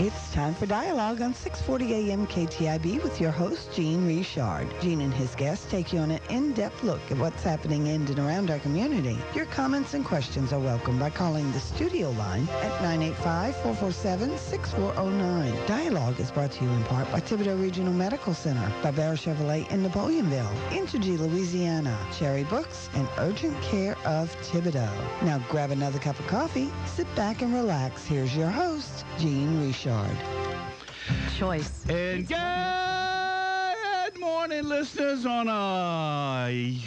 It's time for Dialogue on 640 AM KTIB with your host, Gene Richard. Gene and his guests take you on an in-depth look at what's happening in and around our community. Your comments and questions are welcome by calling the studio line at 985-447-6409. Dialogue is brought to you in part by Thibodaux Regional Medical Center, by Bear Chevrolet in Napoleonville, Entergy, Louisiana, Cherry Books, and Urgent Care of Thibodaux. Now grab another cup of coffee, sit back and relax. Here's your host, Gene Richard. Choice. And good morning, listeners, on the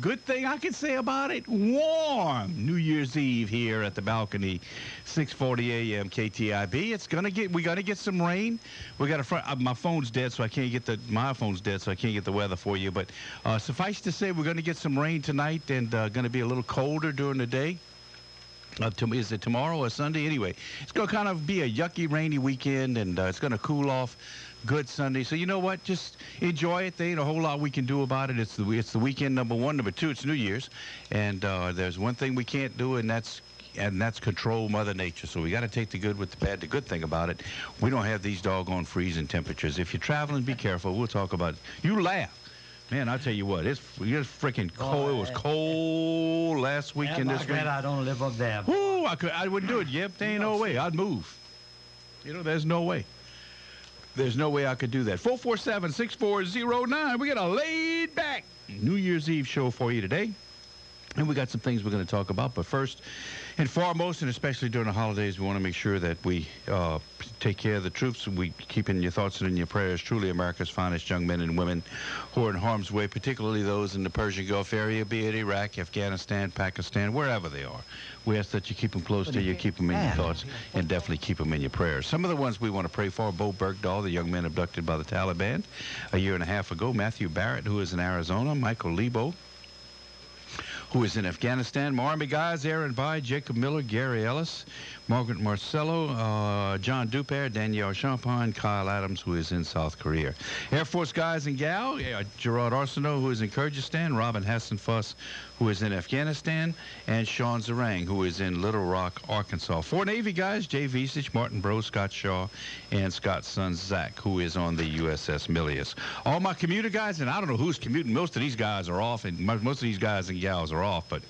good thing I can say about it, warm New Year's Eve here at the balcony, 640 AM KTIB. We're gonna get some rain. We got my phone's dead, so I can't get my phone's dead, so I can't get the weather for you. But suffice to say, we're gonna get some rain tonight, and gonna be a little colder during the day. Is it tomorrow or Sunday? Anyway, it's going to kind of be a yucky, rainy weekend, and it's going to cool off good Sunday. So you know what? Just enjoy it. There ain't a whole lot we can do about it. It's the weekend, number one. Number two, it's New Year's. And there's one thing we can't do, and that's control Mother Nature. So we got to take the good with the bad. The good thing about it, we don't have these doggone freezing temperatures. If you're traveling, be careful. We'll talk about it. You laugh. Man, I'll tell you what, it's freaking cold. It was cold last weekend. This week. I don't live up there. Ooh, I wouldn't do it, Yep. There ain't no way. I'd move. There's no way. There's no way I could do that. 447-6409. We got a laid-back New Year's Eve show for you today. And we got some things we're going to talk about. But first and foremost, and especially during the holidays, we want to make sure that we take care of the troops. We keep in your thoughts and in your prayers truly America's finest young men and women who are in harm's way, particularly those in the Persian Gulf area, be it Iraq, Afghanistan, Pakistan, wherever they are. We ask that you keep them close to you, keep them in your thoughts, and definitely keep them in your prayers. Some of the ones we want to pray for: Bo Bergdahl, the young man abducted by the Taliban a year and a half ago; Matthew Barrett, who is in Arizona; Michael Lebo, who is in Afghanistan; Army guys, Aaron By, Jacob Miller, Gary Ellis, Margaret Marcello, John Dupert, Danielle Champagne, Kyle Adams, who is in South Korea; Air Force guys and gal, Gerard Arsenault, who is in Kyrgyzstan; Robin Hassenfuss, who is in Afghanistan; and Sean Zarang, who is in Little Rock, Arkansas. 4 Navy guys: Jay Visich, Martin Bro, Scott Shaw, and Scott's son Zach, who is on the USS Milius. All my commuter guys, and I don't know who's commuting. Most of these guys are off, and most of these guys and gals are off. But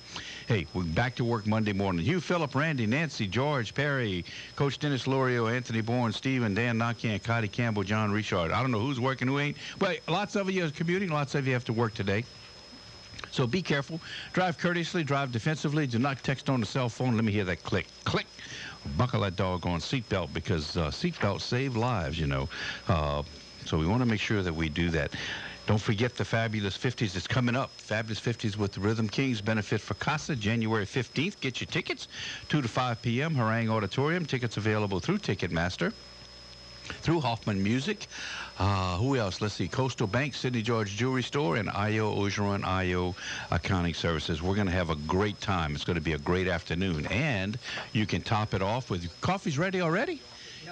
hey, we're back to work Monday morning. Hugh, Phillip, Randy, Nancy, George, Perry, Coach Dennis Lorio, Anthony Bourne, Stephen, Dan Nakian, Cotty Campbell, John Richard. I don't know who's working, who ain't. But lots of you are commuting. Lots of you have to work today. So be careful. Drive courteously. Drive defensively. Do not text on the cell phone. Let me hear that click, click. Buckle that doggone seatbelt, because seatbelts save lives, So we want to make sure that we do that. Don't forget the Fabulous 50s is coming up. Fabulous 50s with the Rhythm Kings benefit for CASA, January 15th. Get your tickets, 2 to 5 p.m., Harangue Auditorium. Tickets available through Ticketmaster, through Hoffman Music. Who else? Let's see. Coastal Bank, Sidney George Jewelry Store, and IO Ogeron IO Accounting Services. We're going to have a great time. It's going to be a great afternoon. And you can top it off with coffee's ready already?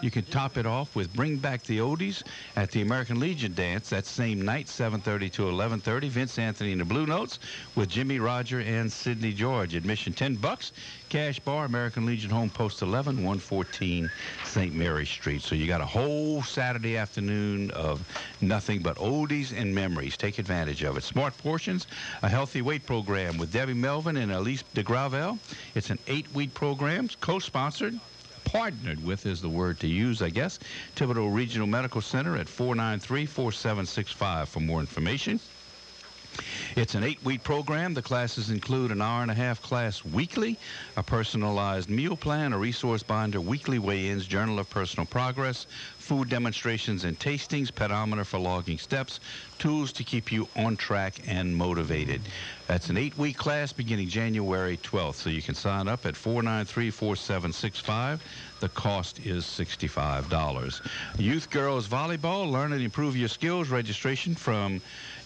You can top it off with Bring Back the Oldies at the American Legion Dance that same night, 7:30 to 11:30. Vince Anthony and the Blue Notes with Jimmy Roger and Sidney George. Admission $10. Cash bar, American Legion Home, Post 11, 114 St. Mary Street. So you got a whole Saturday afternoon of nothing but oldies and memories. Take advantage of it. Smart Portions, a healthy weight program with Debbie Melvin and Elise DeGravel. It's an 8-week program, co-sponsored. Partnered with is the word to use, I guess. Thibodaux Regional Medical Center at 493-4765 for more information. It's an 8-week program. The classes include an hour-and-a-half class weekly, a personalized meal plan, a resource binder, weekly weigh-ins, journal of personal progress, food demonstrations and tastings, pedometer for logging steps, tools to keep you on track and motivated. That's an 8-week class beginning January 12th, so you can sign up at 493-4765. The cost is $65. Youth Girls Volleyball, learn and improve your skills. Registration from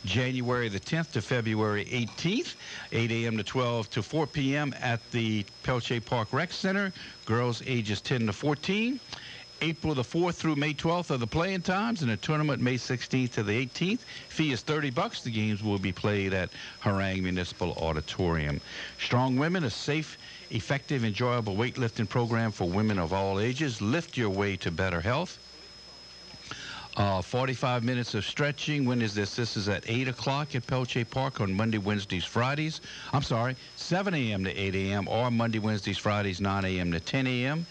January the 10th to February 18th, 8 a.m. to 12 to 4 p.m. at the Pelche Park Rec Center. Girls ages 10 to 14. April the 4th through May 12th are the playing times, and the tournament May 16th to the 18th. Fee is $30. The games will be played at Harangue Municipal Auditorium. Strong Women, a safe effective, enjoyable weightlifting program for women of all ages. Lift your way to better health. 45 minutes of stretching. When is this? This is at 8 o'clock at Pelche Park on Monday, Wednesdays, Fridays. I'm sorry, 7 a.m. to 8 a.m. or Monday, Wednesdays, Fridays, 9 a.m. to 10 a.m.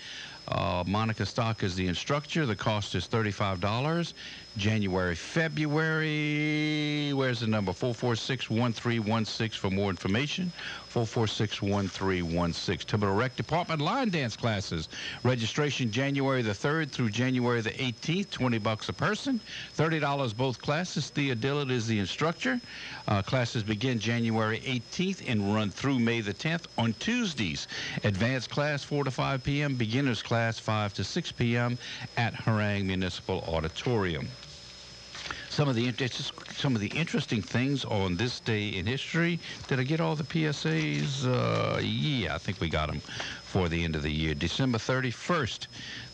Monica Stock is the instructor. The cost is $35. January, February. Where's the number? 446-1316 for more information. 446-1316. Thibodeaux Rec Department line dance classes. Registration January the 3rd through January the 18th. $20 a person. $30 both classes. Thea Dillard is the instructor. Classes begin January 18th and run through May the 10th on Tuesdays. Advanced class 4 to 5 p.m. Beginners class 5 to 6 p.m. at Harang Municipal Auditorium. Some of the interesting things on this day in history. Did I get all the PSAs? Yeah, I think we got them for the end of the year. December 31st,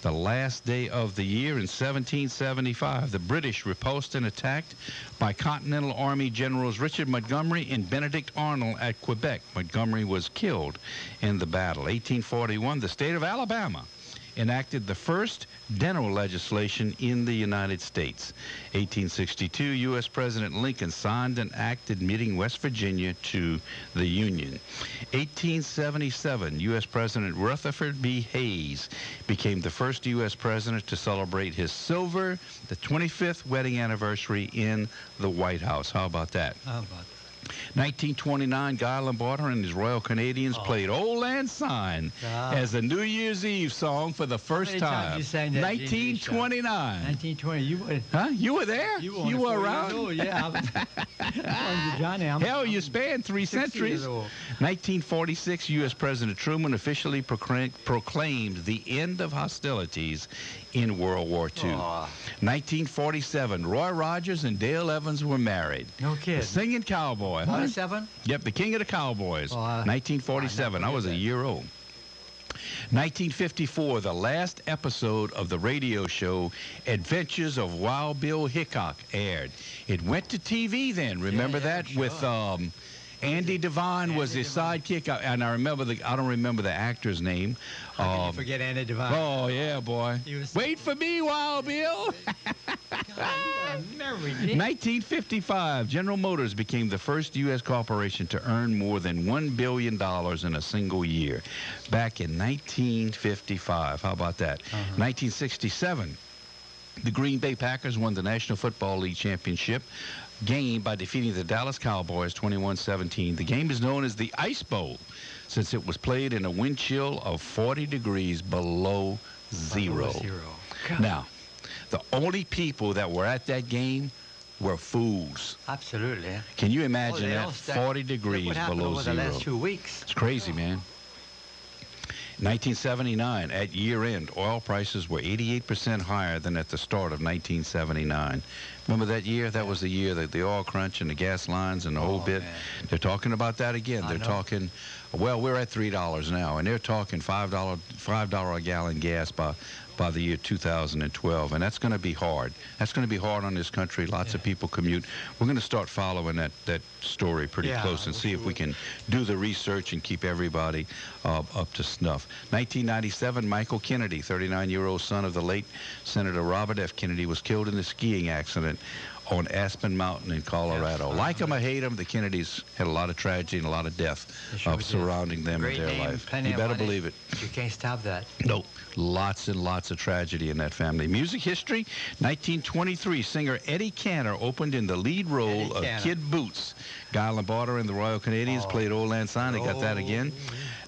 the last day of the year in 1775, the British repulsed and attacked by Continental Army Generals Richard Montgomery and Benedict Arnold at Quebec. Montgomery was killed in the battle. 1841, the state of Alabama enacted the first dental legislation in the United States. 1862, U.S. President Lincoln signed an act admitting West Virginia to the Union. 1877, U.S. President Rutherford B. Hayes became the first U.S. president to celebrate his the 25th wedding anniversary in the White House. How about that? 1929, Guy Lombardo and his Royal Canadians played Old Lang Syne as a New Year's Eve song for the first time. You sang that, 1929. 1920. You were. Huh? You were there? You were around? Oh, yeah. Johnny, hell, you spanned 3 centuries. 1946, U.S. President Truman officially proclaimed the end of hostilities in World War II. 1947, Roy Rogers and Dale Evans were married. No kidding. The singing cowboy. 47? Yep, the king of the cowboys. 1947. I was a year old. 1954, the last episode of the radio show Adventures of Wild Bill Hickok aired. It went to TV then. Remember that? Sure. With Andy Devine was his sidekick, and I don't remember the actor's name. How can you forget Andy Devine? Oh yeah, boy. Wait for me, Wild Bill. 1955, General Motors became the first U.S. corporation to earn more than $1 billion in a single year. Back in 1955. How about that? 1967, the Green Bay Packers won the National Football League championship game by defeating the Dallas Cowboys 21-17. The game is known as the Ice Bowl since it was played in a wind chill of 40 degrees below zero. Now, the only people that were at that game were fools. Absolutely. Can you imagine that? 40 degrees below over zero. The last 2 weeks. It's crazy, man. 1979, at year-end, oil prices were 88% higher than at the start of 1979. Remember that year? That was the year that the oil crunch and the gas lines and the whole bit. Man. They're talking about that again. They're talking, well, we're at $3 now, and they're talking $5 a gallon gas by the year 2012, and that's going to be hard. That's going to be hard on this country. Lots of people commute. We're going to start following that story pretty close and see if we can do the research and keep everybody up to snuff. 1997, Michael Kennedy, 39-year-old son of the late Senator Robert F. Kennedy, was killed in a skiing accident on Aspen Mountain in Colorado. Like them or hate them, the Kennedys had a lot of tragedy and a lot of death surrounding them in their life. You better believe it. You can't stop that. Nope. Lots and lots of tragedy in that family. Music history, 1923, singer Eddie Cantor opened in the lead role of Kid Boots. Guy Lombardo and the Royal Canadians played Old Lang Syne. They got that again.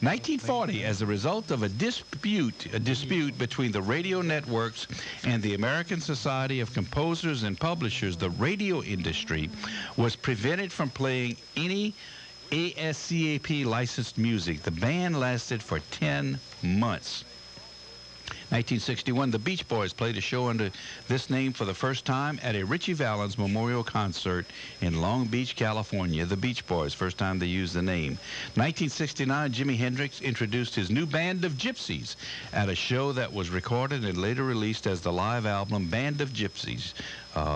1940, as a result of a dispute between the radio networks and the American Society of Composers and Publishers, the radio industry was prevented from playing any ASCAP licensed music. The ban lasted for 10 months. 1961, the Beach Boys played a show under this name for the first time at a Ritchie Valens Memorial Concert in Long Beach, California. The Beach Boys, first time they used the name. 1969, Jimi Hendrix introduced his new Band of Gypsies at a show that was recorded and later released as the live album Band of Gypsies.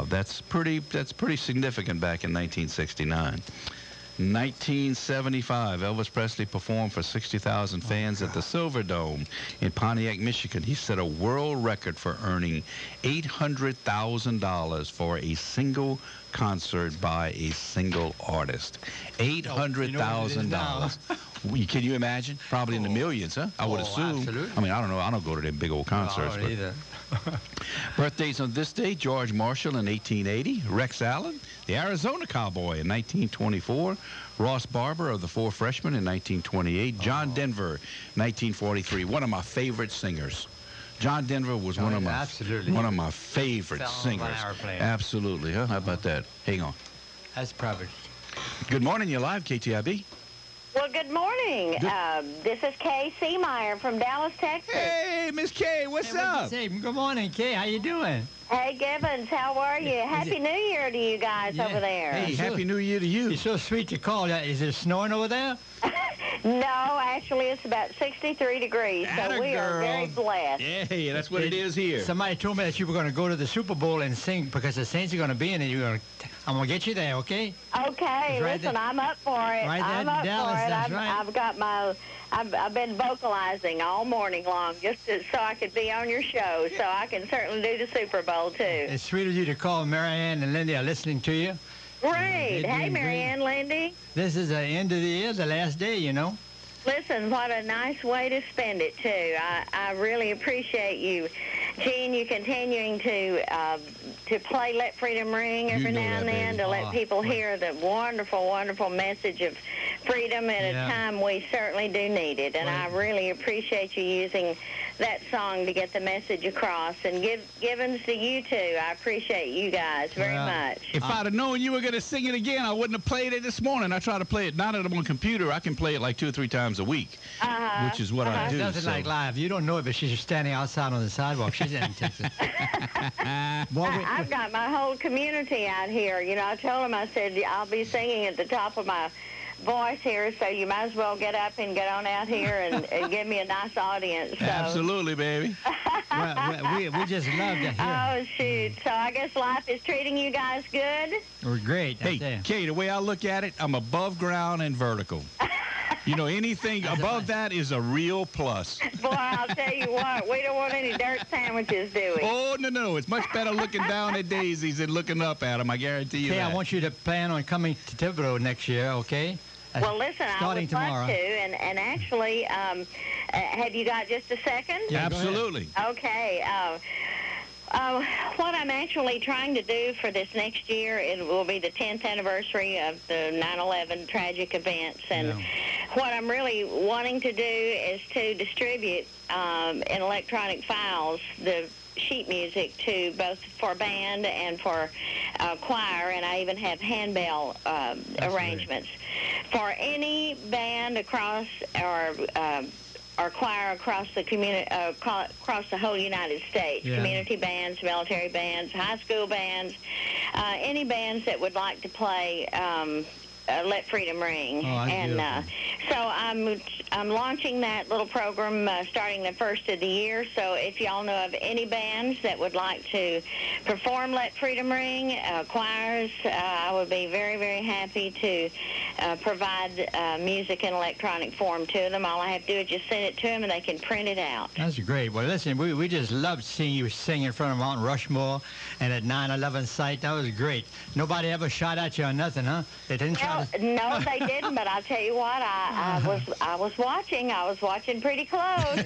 That's pretty significant back in 1969. 1975, Elvis Presley performed for 60,000 fans at the Silverdome in Pontiac, Michigan. He set a world record for earning $800,000 for a single concert by a single artist. $800,000. Can you imagine? Probably in the millions, huh? I would assume. Absolutely. I mean, I don't know. I don't go to them big old concerts. No, I don't either. Birthdays on this day: George Marshall in 1880, Rex Allen, the Arizona Cowboy in 1924, Ross Barber of the Four Freshmen in 1928, John Denver, 1943. One of my favorite singers. John Denver was one of my favorite singers. Absolutely, huh? How about that? Hang on. That's perfect. Good morning. You're live, KTIB. Well, good morning. This is Kay Seameyer from Dallas, Texas. Hey, Miss Kay, what's up? Good morning, Kay. How you doing? Hey, Gibbons, how are you? Happy New Year to you guys over there. Hey, Happy New Year to you. You're so sweet to call. Is it snowing over there? No, actually, it's about 63 degrees, so we are very blessed. Yeah, that's what it is here. Somebody told me that you were going to go to the Super Bowl and sing because the Saints are going to be in it. I'm going to get you there, okay? Okay, right listen, I'm up for it. Right there I'm in up Dallas, for it. that's right. I've got my... I've been vocalizing all morning long just so I could be on your show, so I can certainly do the Super Bowl, too. It's sweet of you to call. Marianne and Lindy are listening to you. Great. Hey, Marianne, Lindy. This is the end of the year, the last day, you know. Listen, what a nice way to spend it, too. I really appreciate you, Gene, you continuing to play Let Freedom Ring every now and then to let people hear the wonderful, wonderful message of freedom at a time we certainly do need it. And I really appreciate you using that song to get the message across. And Gibbons to you, too. I appreciate you guys very much. If I'd have known you were going to sing it again, I wouldn't have played it this morning. I try to play it, not on a computer. I can play it like 2 or 3 times a week, which is what I do. Nothing like live. You don't know it, but she's standing outside on the sidewalk. She's in Texas. I've got my whole community out here. You know, I told them, I said, I'll be singing at the top of my voice here, so you might as well get up and get on out here and give me a nice audience. So. Absolutely, baby. we just love to hear. Oh, shoot. So I guess life is treating you guys good? We're great. Hey, Kay, the way I look at it, I'm above ground and vertical. You know, anything above that is a real plus. Boy, I'll tell you what, we don't want any dirt sandwiches, do we? Oh, no. It's much better looking down at daisies than looking up at them, I guarantee you that. I want you to plan on coming to Thibodaux next year, okay? Well, listen, I would love to, and actually, have you got just a second? Yeah, absolutely. Okay. What I'm actually trying to do for this next year, it will be the 10th anniversary of the 9/11 tragic events, and what I'm really wanting to do is to distribute in electronic files the sheet music to both for band and for choir, and I even have handbell arrangements for any band across or choir across the community, across the whole United States. Community bands, military bands, high school bands, any bands that would like to play Let Freedom Ring. So I'm launching that little program starting the first of the year. So if y'all know of any bands that would like to perform Let Freedom Ring, choirs, I would be very, very happy to provide music in electronic form to them. All I have to do is just send it to them and they can print it out. That's great. Well, listen, we just loved seeing you sing in front of Mount Rushmore and at 9/11 site. That was great. Nobody ever shot at you or nothing, huh? They didn't try to... No, they didn't, but I'll tell you what, I was watching. I was watching pretty close.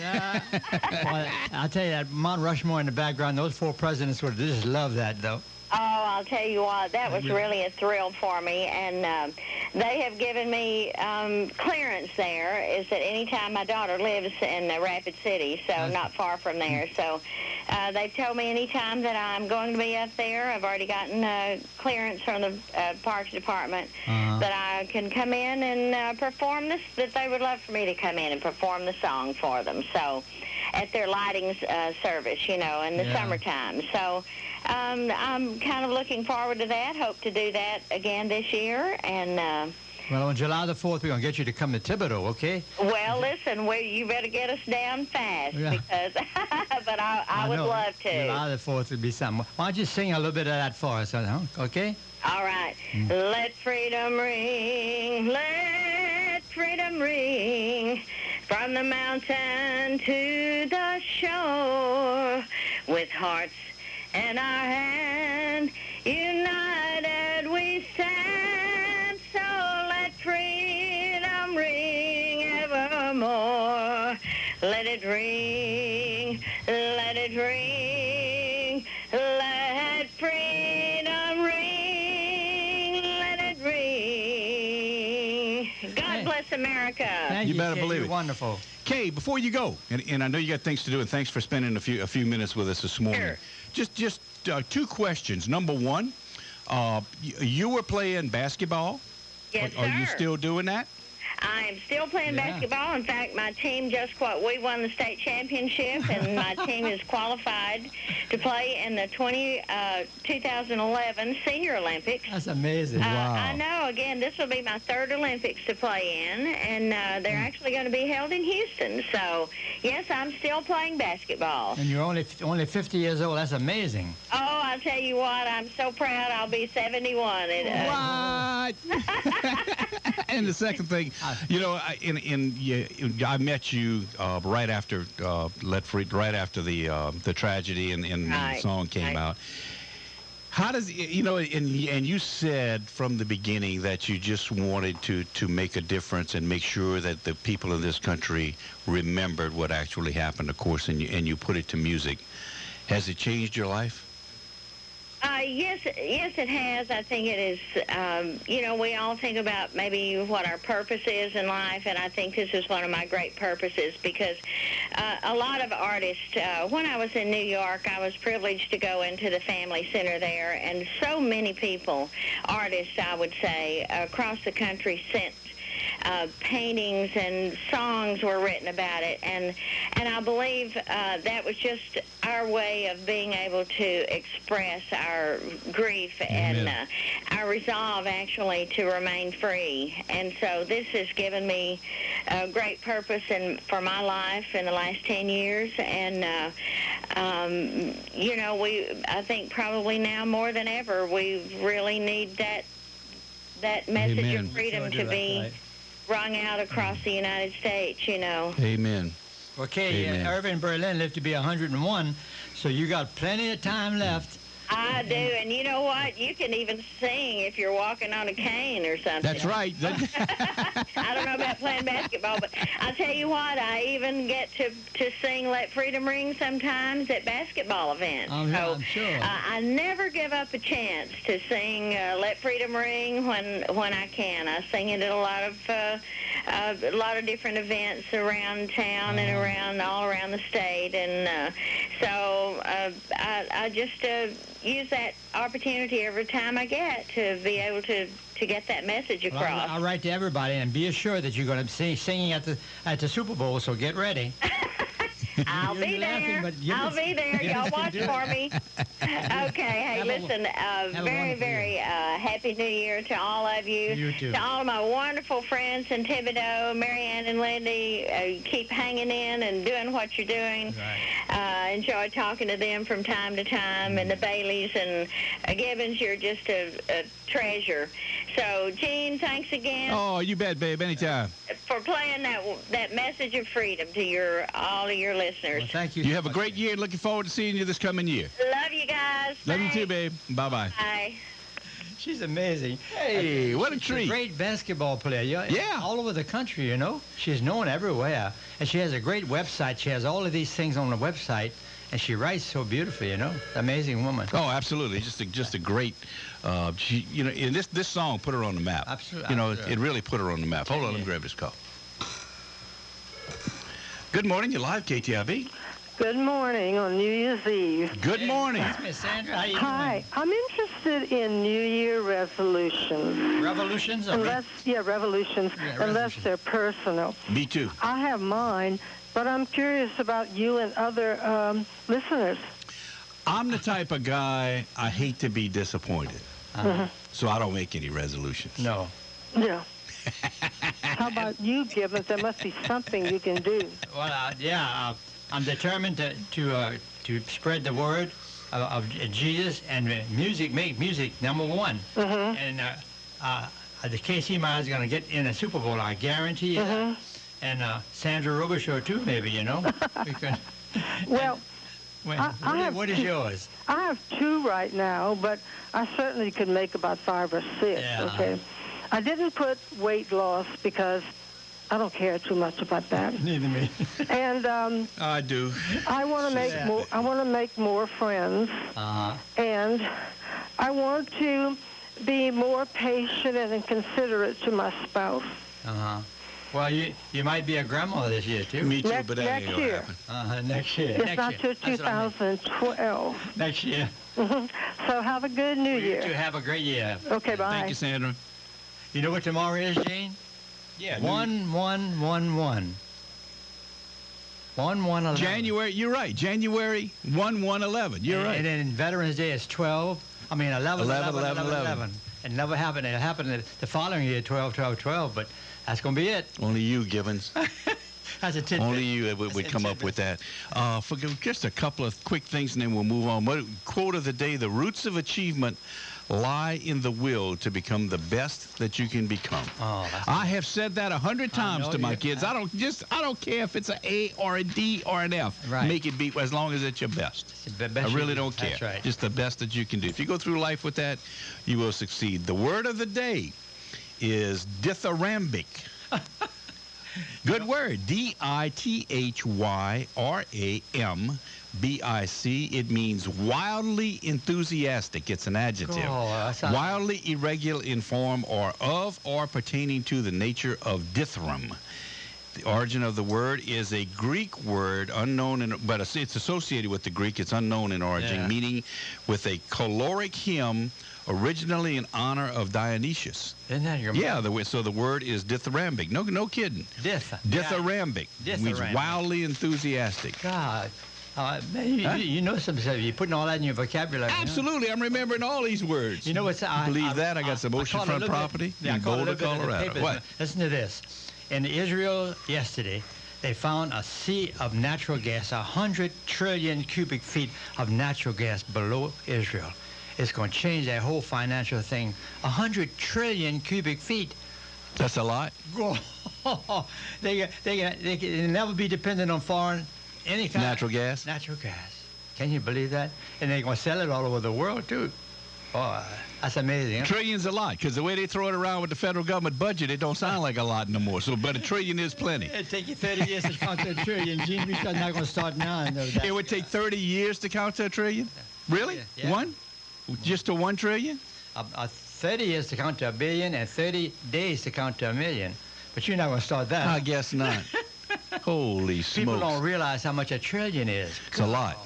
Well, I'll tell you that Mount Rushmore in the background, those 4 presidents would just love that, though. Oh, I'll tell you what, that was really a thrill for me, and they have given me clearance there, is that anytime my daughter lives in Rapid City, so not far from there, so they've told me anytime that I'm going to be up there, I've already gotten clearance from the Parks Department that I can come in and perform this, that they would love for me to come in and perform the song for them, so at their lighting service, you know, in the summertime, so... I'm kind of looking forward to that. Hope to do that again this year, and Well, on July the 4th, we're going to get you to come to Thibodaux, okay? Well, listen, you better get us down fast because, but I would love to. July the 4th would be something. Why don't you sing a little bit of that for us, huh? Okay? All right. Let freedom ring, let freedom ring, from the mountain to the shore, with hearts in our hand, united we stand. So let freedom ring evermore. Let it ring, let it ring, let freedom ring, let it ring. God bless America. Thank You better Kay. believe You're it. Wonderful. Kay, before you go, and I know you got things to do, and thanks for spending a few minutes with us this morning. Sure. Just two questions. Number one, you were playing basketball. Yes, Are you sir. still doing that? I'm still playing basketball. In fact, my team we won the state championship, and my team is qualified to play in the 2011 Senior Olympics. That's amazing. I know. Again, this will be my third Olympics to play in, and they're actually going to be held in Houston. So, yes, I'm still playing basketball. And you're only 50 years old. That's amazing. Oh, I'll tell you what, I'm so proud. I'll be 71. What? And the second thing, you know, I met you right after right after the tragedy and the song came out. How does and you said from the beginning that you just wanted to make a difference and make sure that the people in this country remembered what actually happened, of course, and you put it to music. Has it changed your life? Yes, it has. I think it is. We all think about maybe what our purpose is in life, and I think this is one of my great purposes because a lot of artists, when I was in New York, I was privileged to go into the family center there, and so many people, artists, I would say, across the country sent paintings and songs were written about it, and I believe that was just our way of being able to express our grief and our resolve actually to remain free. And so this has given me a great purpose for my life in the last 10 years, and I think probably now more than ever we really need that message of freedom to be rung out across the United States, Amen. Okay, Irving Berlin lived to be 101, so you got plenty of time left. I do, and you know what? You can even sing if you're walking on a cane or something. That's right. I don't know about playing basketball, but I'll tell you what, I even get to sing Let Freedom Ring sometimes at basketball events. I'm sure. I never give up a chance to sing Let Freedom Ring when I can. I sing it at a lot of different events around town and all around the state, and so I just use that opportunity every time I get to be able to get that message across. Well, I'll write to everybody and be assured that you're going to be singing at the Super Bowl, so get ready. I'll be there. I'll be there. Y'all watch for me. Okay. Hey, listen, very, very happy New Year to all of you. You too. To all of my wonderful friends in Thibodaux, Marianne and Lindy, keep hanging in and doing what you're doing. Right. Enjoy talking to them from time to time. And the Baileys and Gibbons, you're just a treasure. So, Gene, thanks again. Oh, you bet, babe. Anytime. For playing that message of freedom to all of your listeners. Well, thank you. You have a great year. Looking forward to seeing you this coming year. Love you guys. Love Thanks. you too, babe. Bye-bye. Bye. She's amazing. Hey, what a She's treat. a great basketball player. Yeah. All over the country, She's known everywhere. And she has a great website. She has all of these things on the website. And she writes so beautifully, Amazing woman. Oh, absolutely. Just a great, and this song put her on the map. Absolutely. It really put her on the map. Hold on, let me grab this call. Good morning. You're live, KTIB. Good morning on New Year's Eve. Good morning. That's Miss Sandra. How you Hi. I'm interested in New Year resolutions. doing? Revolutions? Revolutions, Yeah, unless resolutions. they're personal. Me too. I have mine, but I'm curious about you and other listeners. I'm the type of guy, I hate to be disappointed. So I don't make any resolutions. No. Yeah. How about you, Gibbons? There must be something you can do. Well, I'm determined to spread the word of Jesus and music. Make music number one. And the KC is going to get in a Super Bowl. I guarantee you. That. And Sandra Robichaux too, maybe. You know. Well. What is yours? I have 2 right now, but I certainly could make about 5 or 6. Yeah. Okay. I didn't put weight loss because I don't care too much about that. Neither me. And I do. I want to make more. I want to make more friends. And I want to be more patient and considerate to my spouse. Well, you might be a grandma this year too. Me too, but that ain't next gonna year. happen. Next year. It's not till 2012. Next year. So have a good New Year. You two have a great year. Okay, bye. Thank you, Sandra. You know what tomorrow is, Gene? Yeah. 1-1-1-1. 1-1-11. January. You're right. January 1-1-11. You're right. And then Veterans Day is 11. 11. It never happened. It happened the following year, 12. But that's going to be it. Only you, Gibbons. That's a tidbit. Only you would come up with that. For just a couple of quick things, and then we'll move on. Quote of the day: the roots of achievement lie in the will to become the best that you can become. I have said that 100 times to my kids. I don't care if it's an A or a D or an F. Right. Make it be as long as it's your best. I really don't care. That's right. Just the best that you can do. If you go through life with that, you will succeed. The word of the day is dithyrambic. Good word. dithyrambic. It means wildly enthusiastic. It's an adjective. Wildly irregular in form or of or pertaining to the nature of dithyramb. The origin of the word is a Greek word unknown, but it's associated with the Greek. It's unknown in origin, meaning with a caloric hymn, originally in honor of Dionysius. Isn't that your so the word is dithyrambic. No kidding. Dithyrambic. Means wildly enthusiastic. God. You know some stuff. You're putting all that in your vocabulary. Absolutely. I'm remembering all these words. You know what's... I got some oceanfront property in Boulder, Colorado. What? Listen to this. In Israel yesterday, they found a sea of natural gas, 100 trillion cubic feet of natural gas below Israel. It's going to change that whole financial thing. 100 trillion cubic feet. That's a lot. They can never be dependent on foreign any kind natural gas. Natural gas. Can you believe that? And they're going to sell it all over the world too. Oh, that's amazing. Huh? Trillions a lot, because the way they throw it around with the federal government budget, it don't sound like a lot no more. So, but a trillion is plenty. It'd take you 30 years to count to a trillion. Gene Richard not going to start now. It would take 30 years to count to a trillion? Really? Yeah. One? Just to 1 trillion? 30 years to count to a billion and 30 days to count to a million. But you're not going to start that. I guess not. Holy smokes. People don't realize how much a trillion is. It's a lot.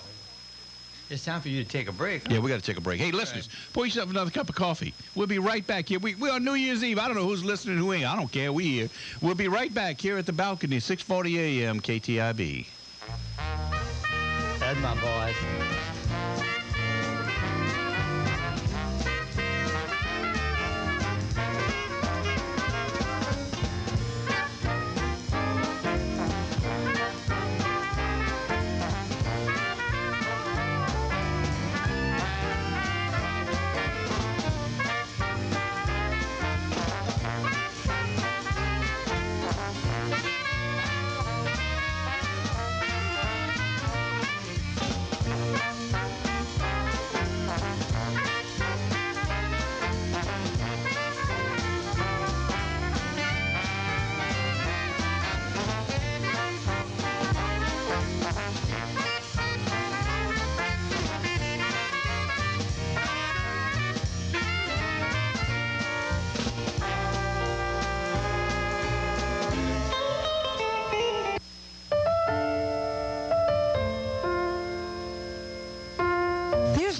It's time for you to take a break. Yeah, we got to take a break. Hey, listeners, pour yourself another cup of coffee. We'll be right back here. We're on New Year's Eve. I don't know who's listening and who ain't. I don't care. We here. We'll be right back here at the balcony, 640 AM KTIB. That's my boys.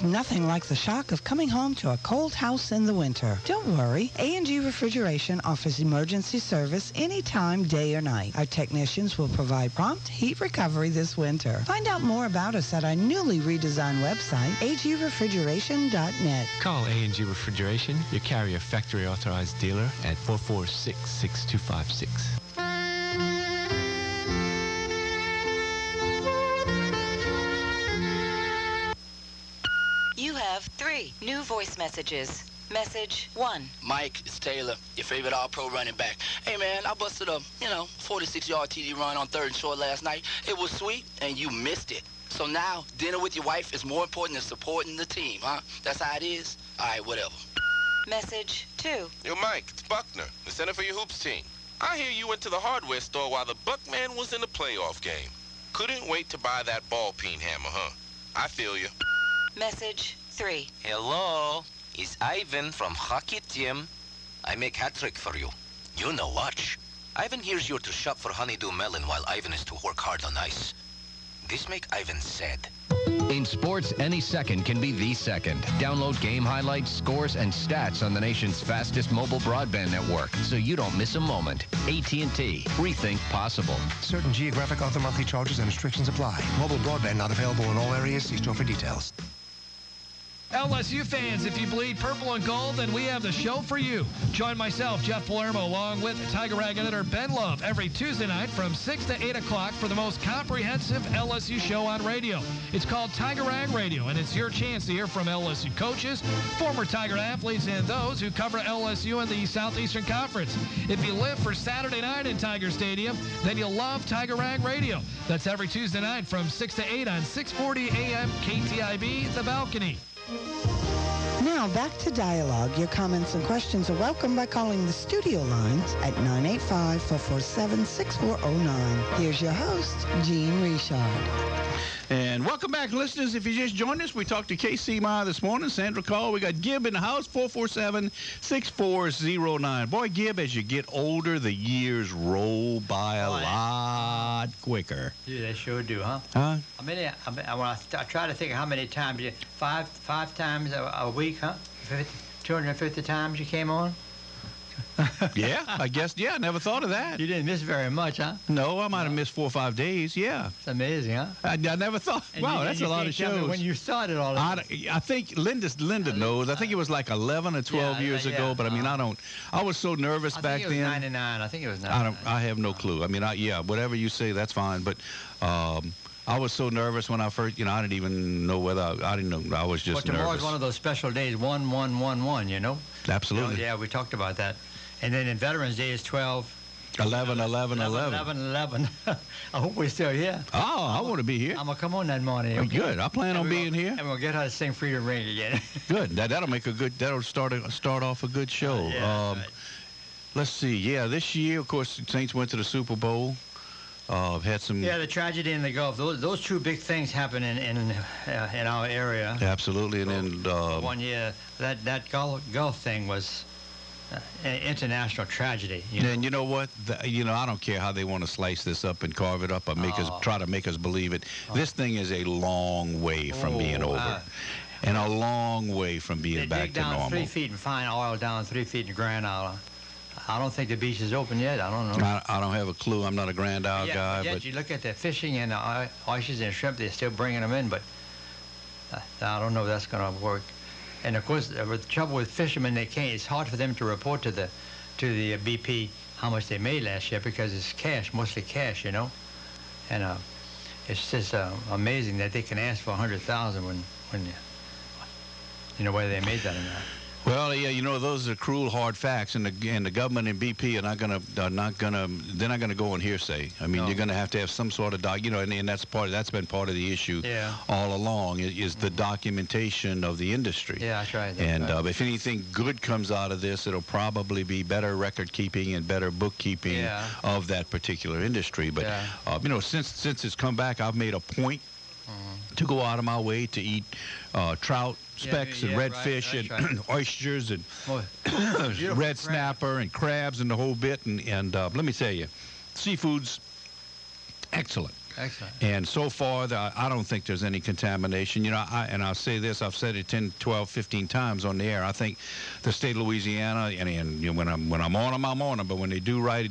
There's nothing like the shock of coming home to a cold house in the winter. Don't worry. A&G Refrigeration offers emergency service anytime, day or night. Our technicians will provide prompt heat recovery this winter. Find out more about us at our newly redesigned website, agrefrigeration.net. Call A&G Refrigeration, your Carrier factory authorized dealer, at 446-6256. You have 3 new voice messages. Message 1. Mike, it's Taylor, your favorite all-pro running back. Hey, man, I busted a, 46-yard TD run on 3rd and short last night. It was sweet, and you missed it. So now, dinner with your wife is more important than supporting the team, huh? That's how it is? All right, whatever. Message 2. Yo, Mike, it's Buckner, the center for your hoops team. I hear you went to the hardware store while the Buckman was in the playoff game. Couldn't wait to buy that ball-peen hammer, huh? I feel you. Message 3. Hello, it's Ivan from Hockey Team. I make hat trick for you. You know watch. Ivan here's you to shop for Honeydew Melon while Ivan is to work hard on ice. This make Ivan sad. In sports, any second can be the second. Download game highlights, scores, and stats on the nation's fastest mobile broadband network so you don't miss a moment. AT&T. Rethink possible. Certain geographic other monthly charges and restrictions apply. Mobile broadband not available in all areas. See store for details. LSU fans, if you bleed purple and gold, then we have the show for you. Join myself, Jeff Palermo, along with Tiger Rag editor Ben Love every Tuesday night from 6 to 8 o'clock for the most comprehensive LSU show on radio. It's called Tiger Rag Radio, and it's your chance to hear from LSU coaches, former Tiger athletes, and those who cover LSU in the Southeastern Conference. If you live for Saturday night in Tiger Stadium, then you'll love Tiger Rag Radio. That's every Tuesday night from 6 to 8 on 640 AM KTIB, The Balcony. Now back to Dialogue. Your comments and questions are welcome by calling the studio lines at 985-447-6409. Here's your host, Gene Richard. And welcome back, listeners. If you just joined us, we talked to KC Ma this morning. Sandra called. We got Gib in the house, 447-6409. Boy, Gib, as you get older, the years roll by a lot quicker. Yeah, they sure do, huh? Huh? When I try to think of how many times, five times a week, huh? 250 times you came on? Yeah, I guess. Yeah, never thought of that. You didn't miss very much, huh? No, I might have missed 4 or 5 days. Yeah. It's amazing, huh? I never thought. Wow, that's a lot of shows. When you started all of this. I think Linda knows. I think it was like 11 or 12 years ago. But I mean, I was so nervous back then. I think it was 99. I think it was 99. I have no clue. I mean, whatever you say, that's fine. But I was so nervous when I first, I didn't even know I didn't know. I was just nervous. But tomorrow's one of those special days, 1-1-1-1, you know? Absolutely. Yeah, we talked about that. And then in Veterans Day is 12. 11. 11. I hope we're still here. Oh, I want to be here. I'm going to come on that morning. Okay? Good. I plan on being here. And we'll get her to sing Freedom Ring again. Good. That'll start off a good show. Right. Let's see. Yeah, this year, of course, the Saints went to the Super Bowl. Had some. Yeah, the tragedy in the Gulf. Those two big things happen in our area. Absolutely, and then 1 year that Gulf thing was an international tragedy. And you know what? I don't care how they want to slice this up and carve it up or try to make us believe it. This thing is a long way from being over. And a long way from being back to normal. They dig down 3 feet and find oil down 3 feet in Grand Isle. I don't think the beach is open yet. I don't know. I don't have a clue. I'm not a Grand Isle guy. But you look at the fishing and the oysters and shrimp, they're still bringing them in, but I don't know if that's going to work. And of course, the trouble with fishermen, it's hard for them to report to the BP how much they made last year because it's cash, mostly cash, And it's just amazing that they can ask for $100,000 when whether they made that or not. Well, yeah, those are cruel, hard facts, and the government and BP are not gonna go on hearsay. I mean, you're gonna have to have some sort of and that's been part of the issue all along is the documentation of the industry. Yeah, that's right. And if anything good comes out of this, it'll probably be better record keeping and better bookkeeping of that particular industry. But since it's come back, I've made a point to go out of my way to eat trout, specks, and redfish, and oysters, and red snapper, and crabs, and the whole bit. And let me tell you, seafood's excellent. Excellent. And so far, I don't think there's any contamination. You know, I'll say this, I've said it 10, 12, 15 times on the air. I think the state of Louisiana, and you know, when I'm on them, I'm on them. But when they do right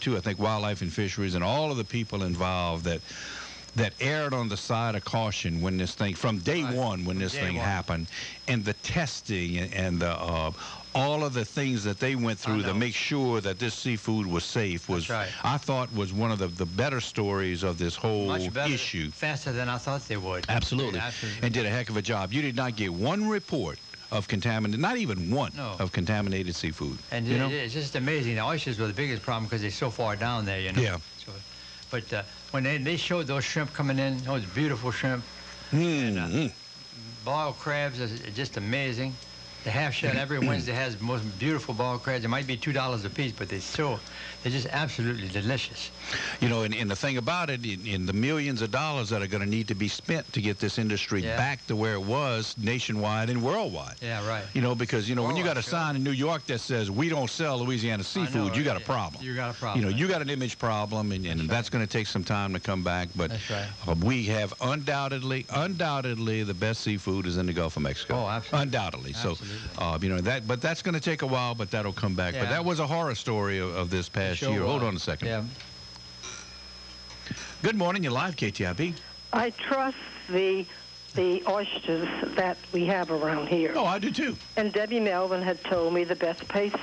too. I think Wildlife and Fisheries and all of the people involved that erred on the side of caution when this thing, from day one when this thing happened, and the testing and the all of the things that they went through to make sure that this seafood was safe was, I thought, was one of the better stories of this whole issue. Faster than I thought they would. Absolutely. And did a heck of a job. You did not get one report of contaminated, not even one, of contaminated seafood. And you know? It's just amazing. The oysters were the biggest problem because they're so far down there, you know. Yeah. So, but when they showed those shrimp coming in, those beautiful shrimp, and boiled crabs are just amazing. The half shell every Wednesday has the most beautiful boiled crabs. It might be $2 a piece, but they're just absolutely delicious. You know, and the thing about it, in the millions of dollars that are going to need to be spent to get this industry back to where it was nationwide and worldwide. Yeah, right. You know, because, you know, when you got a sign in New York that says, we don't sell Louisiana seafood, you got a problem. You got a problem. You know, you got an image problem, and that's going to take some time to come back. But we have undoubtedly the best seafood is in the Gulf of Mexico. Oh, absolutely. Undoubtedly. Absolutely. So, you know, but that's going to take a while, but that'll come back. But that was a horror story of this past year. Hold on a second. Yeah. Good morning. You're live, KTIB. I trust the oysters that we have around here. Oh, I do too. And Debbie Melvin had told me the best place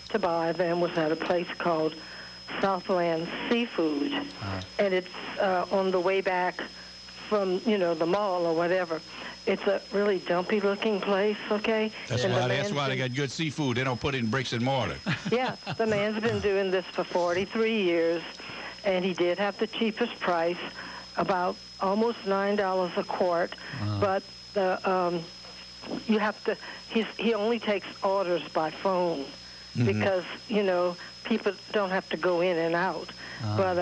to buy them was at a place called Southland Seafood. And it's on the way back from, you know, the mall or whatever. It's a really dumpy-looking place, okay? That's why they got good seafood. They don't put it in bricks and mortar. Yeah, the man's been doing this for 43 years, and he did have the cheapest price, about almost $9 a quart. But you have to. He only takes orders by phone because you know people don't have to go in and out. But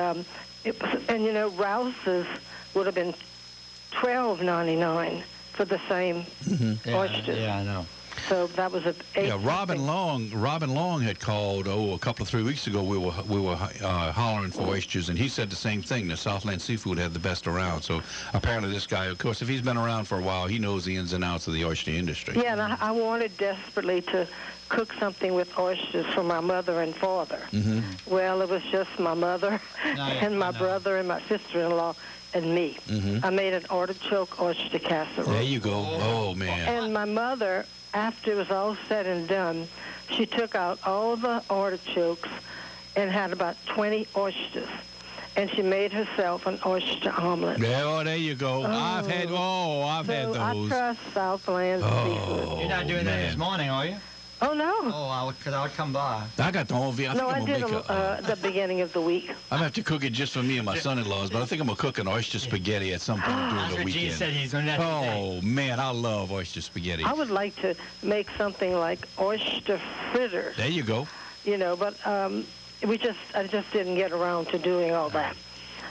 and you know Rouse's would have been $12.99 for the same oysters. Yeah, I know. So that was Robin Long had called a couple of 3 weeks ago. We were hollering for oysters, and he said the same thing. The Southland Seafood had the best around. So apparently this guy, of course, if he's been around for a while, he knows the ins and outs of the oyster industry. Yeah, and I wanted desperately to cook something with oysters for my mother and father. Well, it was just my mother and my brother and my sister-in-law and me. I made an artichoke oyster casserole. There you go. Oh, man. And my mother, after it was all said and done, she took out all the artichokes and had about 20 oysters. And she made herself an oyster omelet. Oh, there you go. I've had those. I trust Southland Seafood. You're not doing that this morning, are you? Oh, no. Oh, I'll come by. I got the whole I think I did the beginning of the week. I'm going to have to cook it just for me and my son-in-laws, but I think I'm going to cook an oyster spaghetti at some point during the weekend. Gene said he's going to have Oh, man, I love oyster spaghetti. I would like to make something like oyster fritters. There you go. You know, but I just didn't get around to doing all that.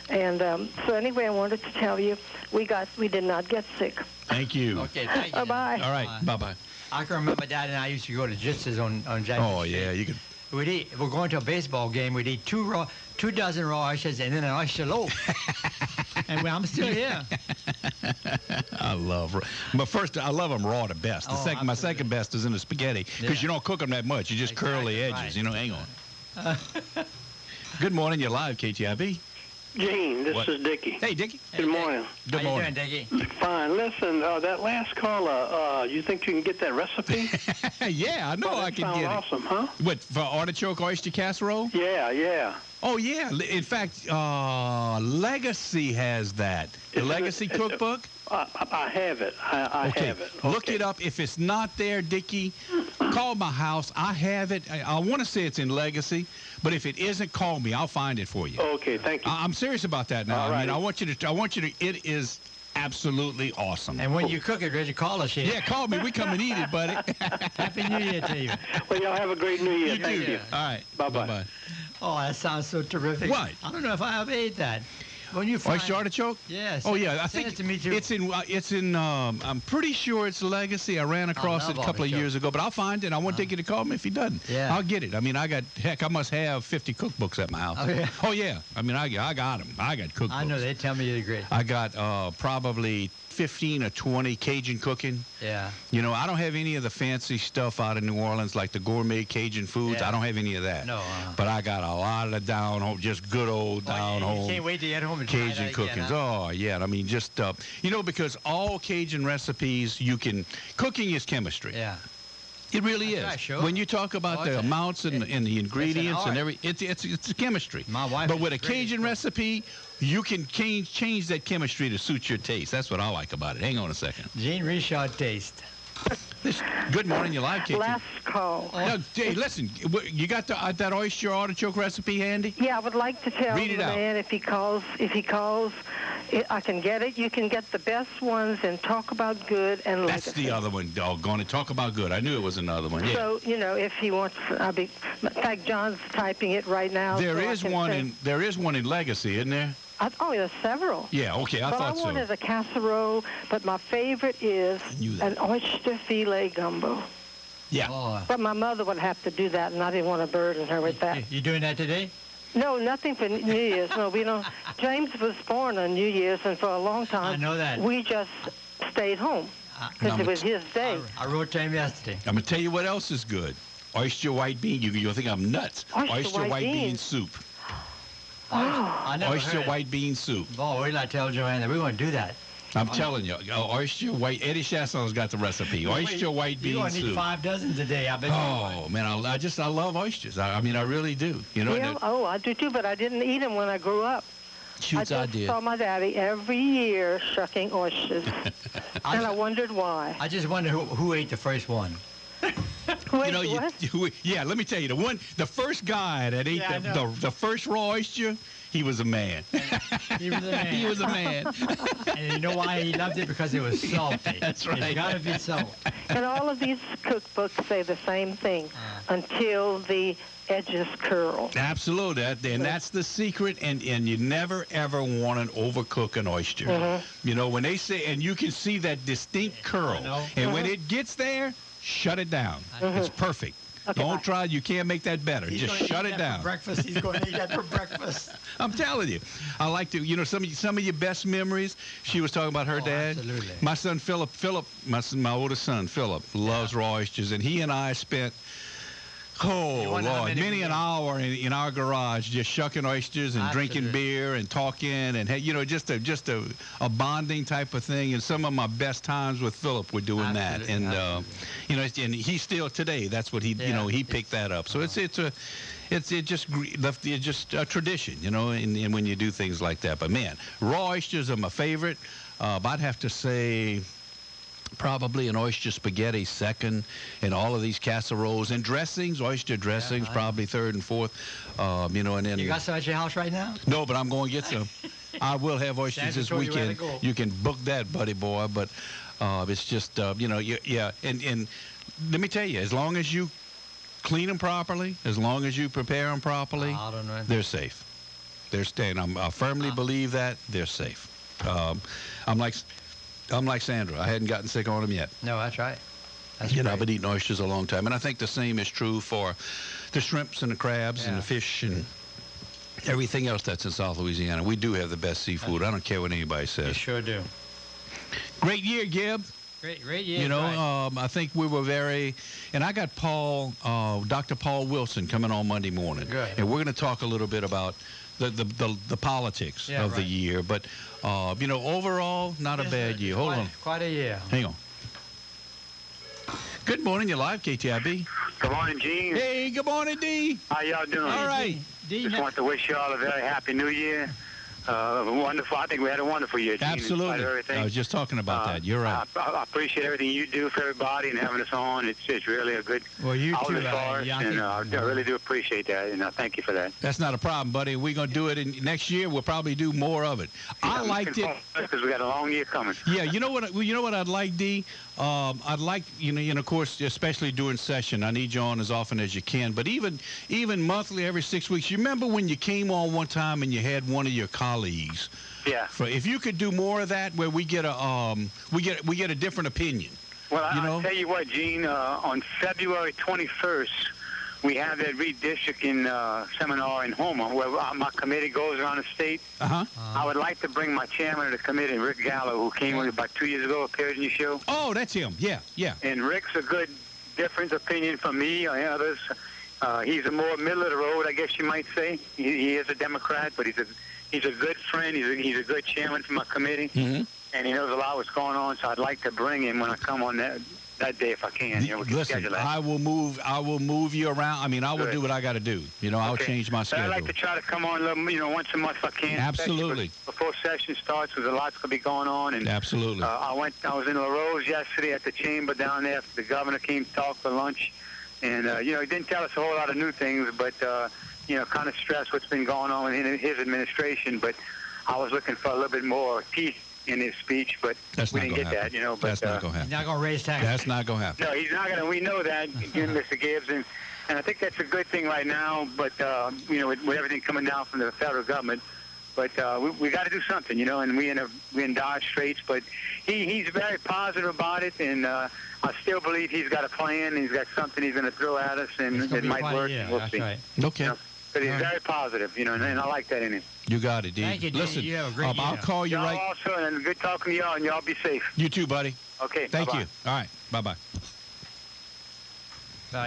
And so anyway, I wanted to tell you, we did not get sick. Thank you. Okay, thank you. Bye-bye. All right, bye-bye. I can remember Dad and I used to go to Jitz's on Jackson Oh, yeah, you could. We're going to a baseball game. We'd eat 2 dozen raw oysters and then an oyster loaf. And I'm still here. I love them raw the best. My second best is in the spaghetti because you don't cook them that much. You just curl the edges. Right. You know, hang on. Good morning. You're live, KTIB. Gene, this is Dickie. Hey, Dickie. Good morning. Good morning. How you doing, Dickie? Fine. Listen, that last caller, you think you can get that recipe? Yeah, I know I can get it. Awesome, huh? What, for artichoke oyster casserole? Yeah. Oh, yeah. In fact, Legacy has that. The Legacy cookbook? I have it. I have it. Okay. Look it up. If it's not there, Dickie, call my house. I have it. I want to say it's in Legacy, but if it isn't, call me. I'll find it for you. Okay, thank you. I'm serious about that now. All right. I mean, I want you to. It is absolutely awesome. And when you cook it, Reggie, call us here. Yeah, call me. We come and eat it, buddy. Happy New Year to you. Well, y'all have a great New Year. Thank you. All right. Bye-bye. Oh, that sounds so terrific. What? I don't know if I ever ate that. when you find oyster artichoke? Yes. Oh yeah, I send think it to me too. it's in. I'm pretty sure it's Legacy. I ran across it a couple of years ago, but I'll find it. I won't take you to call me if he doesn't. Yeah. I'll get it. I mean, I must have 50 cookbooks at my house. Oh yeah. Oh yeah. I mean, I got them. I got cookbooks. I know they tell me you're great. I got probably 15 or 20 Cajun cooking. Yeah. You know, I don't have any of the fancy stuff out in New Orleans like the gourmet Cajun foods. Yeah. I don't have any of that. No. But I got a lot of the down home, just good old down home. You can't wait to get home and try Cajun that cookings. again, huh? Oh yeah. I mean, just because all Cajun recipes cooking is chemistry. Yeah. It really That's is. right, sure. When you talk about the amounts and the ingredients and it's chemistry. My wife. But with a Cajun recipe, you can change that chemistry to suit your taste. That's what I like about it. Hang on a second. Gene Richard taste. Good morning, you live kitchen. Last call. Now, hey, listen, you got that oyster artichoke recipe handy? Yeah, I would like to tell the man if he calls, I can get it. You can get the best ones and Talk About Good and Legacy. That's the other one, doggone it. Talk About Good. I knew it was another one. Yeah. So, if he wants, in fact, John's typing it right now. There is one in Legacy, isn't there? There's several. Yeah, okay, I thought so. But I wanted a casserole, but my favorite is an oyster filet gumbo. Yeah. Oh. But my mother would have to do that, and I didn't want to burden her with that. You doing that today? No, nothing for New Year's. No, we don't. James was born on New Year's, and for a long time, I know that. we just stayed home because it was his day. I wrote to him yesterday. I'm going to tell you what else is good. Oyster white bean. You'll think I'm nuts. Oyster white bean soup. I never Oyster heard white bean soup. Oh, wait till I tell Joanne that we're going to do that. I'm telling you, oyster white. Eddie Chasson's got the recipe. Oyster white bean soup. You're going to need 5 dozen today, I bet. Oh man, I love oysters. I mean, I really do. You know. Yeah, I do too, but I didn't eat them when I grew up. Shoots, I did. Saw my daddy every year shucking oysters, and I wondered why. I just wonder who ate the first one. Yeah, let me tell you, the first guy that ate the first raw oyster, he was a man. He was a man. He was a man. And you know why he loved it? Because it was salty. That's right. It's got to be salt. And all of these cookbooks say the same thing until the edges curl. Absolutely, and that's the secret. And you never ever want to overcook an oyster. Mm-hmm. You know, when they say, and you can see that distinct curl, and when it gets there, shut it down. It's perfect. Okay, Don't try. You can't make that better. He's Just shut it down. For breakfast. He's going to eat that for breakfast. I'm telling you. I like to, some of your best memories. She was talking about her dad. Absolutely. My son Philip, my oldest son Philip, loves raw oysters, and he and I spent, Lord, many an hour in our garage just shucking oysters and drinking beer and talking and just a bonding type of thing. And some of my best times with Philip were doing that. And and he still today. That's what he he picked that up. So it's just a tradition, and when you do things like that. But man, raw oysters are my favorite. I'd have to say probably an oyster spaghetti second, and all of these casseroles and dressings, oyster dressings, probably third and fourth. And then You got some at your house right now? No, but I'm going to get some. I will have oysters this weekend. You can book that, buddy boy. But it's just yeah. And let me tell you, as long as you clean them properly, as long as you prepare them properly, they're safe. They're staying. I firmly believe that they're safe. I'm like Sandra. I hadn't gotten sick on them yet. No, that's right. I've been eating oysters a long time. And I think the same is true for the shrimps and the crabs and the fish and everything else that's in South Louisiana. We do have the best seafood. I don't care what anybody says. You sure do. Great year, Gib. Great year. I think we were and I got Dr. Paul Wilson coming on Monday morning. Good. And we're going to talk a little bit about the politics of the year. But, overall, not a bad year. Hold on. Quite a year. Hang on. Good morning. You're live, KTIB. Good morning, Gene. Hey, good morning, D. How y'all doing? All right. Just want to wish you all a very happy New Year. Wonderful. I think we had a wonderful year, Gene. Absolutely. Everything. I was just talking about that. You're right. I appreciate everything you do for everybody and having us on. It's really a good outlet for us, and I really do appreciate that, and I thank you for that. That's not a problem, buddy. We're going to do it next year. We'll probably do more of it. I liked it because we got a long year coming. Yeah, you know what I'd like, D? I'd like, and of course, especially during session, I need you on as often as you can. But even monthly, every 6 weeks. You remember when you came on one time and you had one of your colleagues? Yeah. If you could do more of that, where we get a different opinion. Well, I'll tell you what, Gene. On February 21st, we have that redistricting seminar in Houma, where my committee goes around the state. I would like to bring my chairman of the committee, Rick Gallo, who came with about 2 years ago, appeared in your show. Oh, that's him. Yeah. And Rick's a good different opinion from me or others. He's a more middle of the road, I guess you might say. He is a Democrat, but he's a good friend. He's a good chairman for my committee, and he knows a lot of what's going on. So I'd like to bring him when I come on that day if I can. We can schedule that. I will move you around. I mean, I will do what I got to do. I'll change my schedule. I'd like to try to come on a little, once a month if I can. Absolutely. Before session starts, because a lot's going to be going on. And absolutely. I was in La Rose yesterday at the chamber down there. The governor came to talk for lunch, and he didn't tell us a whole lot of new things, but kind of stressed what's been going on in his administration. But I was looking for a little bit more teeth in his speech, but we didn't get that, But that's not going to happen. He's not going to raise taxes. That's not going to happen. No, he's not going to. We know that, Mr. Gibbs, and I think that's a good thing right now. But with everything coming down from the federal government, but we got to do something, and we in dire straits. But he's very positive about it, and I still believe he's got a plan. He's got something he's going to throw at us, and it might work. Yeah, we'll that's see. right. Okay. But he's very positive, and I like that in him. You got it, Dean. Thank you, Dean. Listen, You have a great I'll year. call you y'all right. Also, and good talking to y'all, and y'all be safe. You too, buddy. Okay. Thank bye-bye. you. All right. Bye-bye.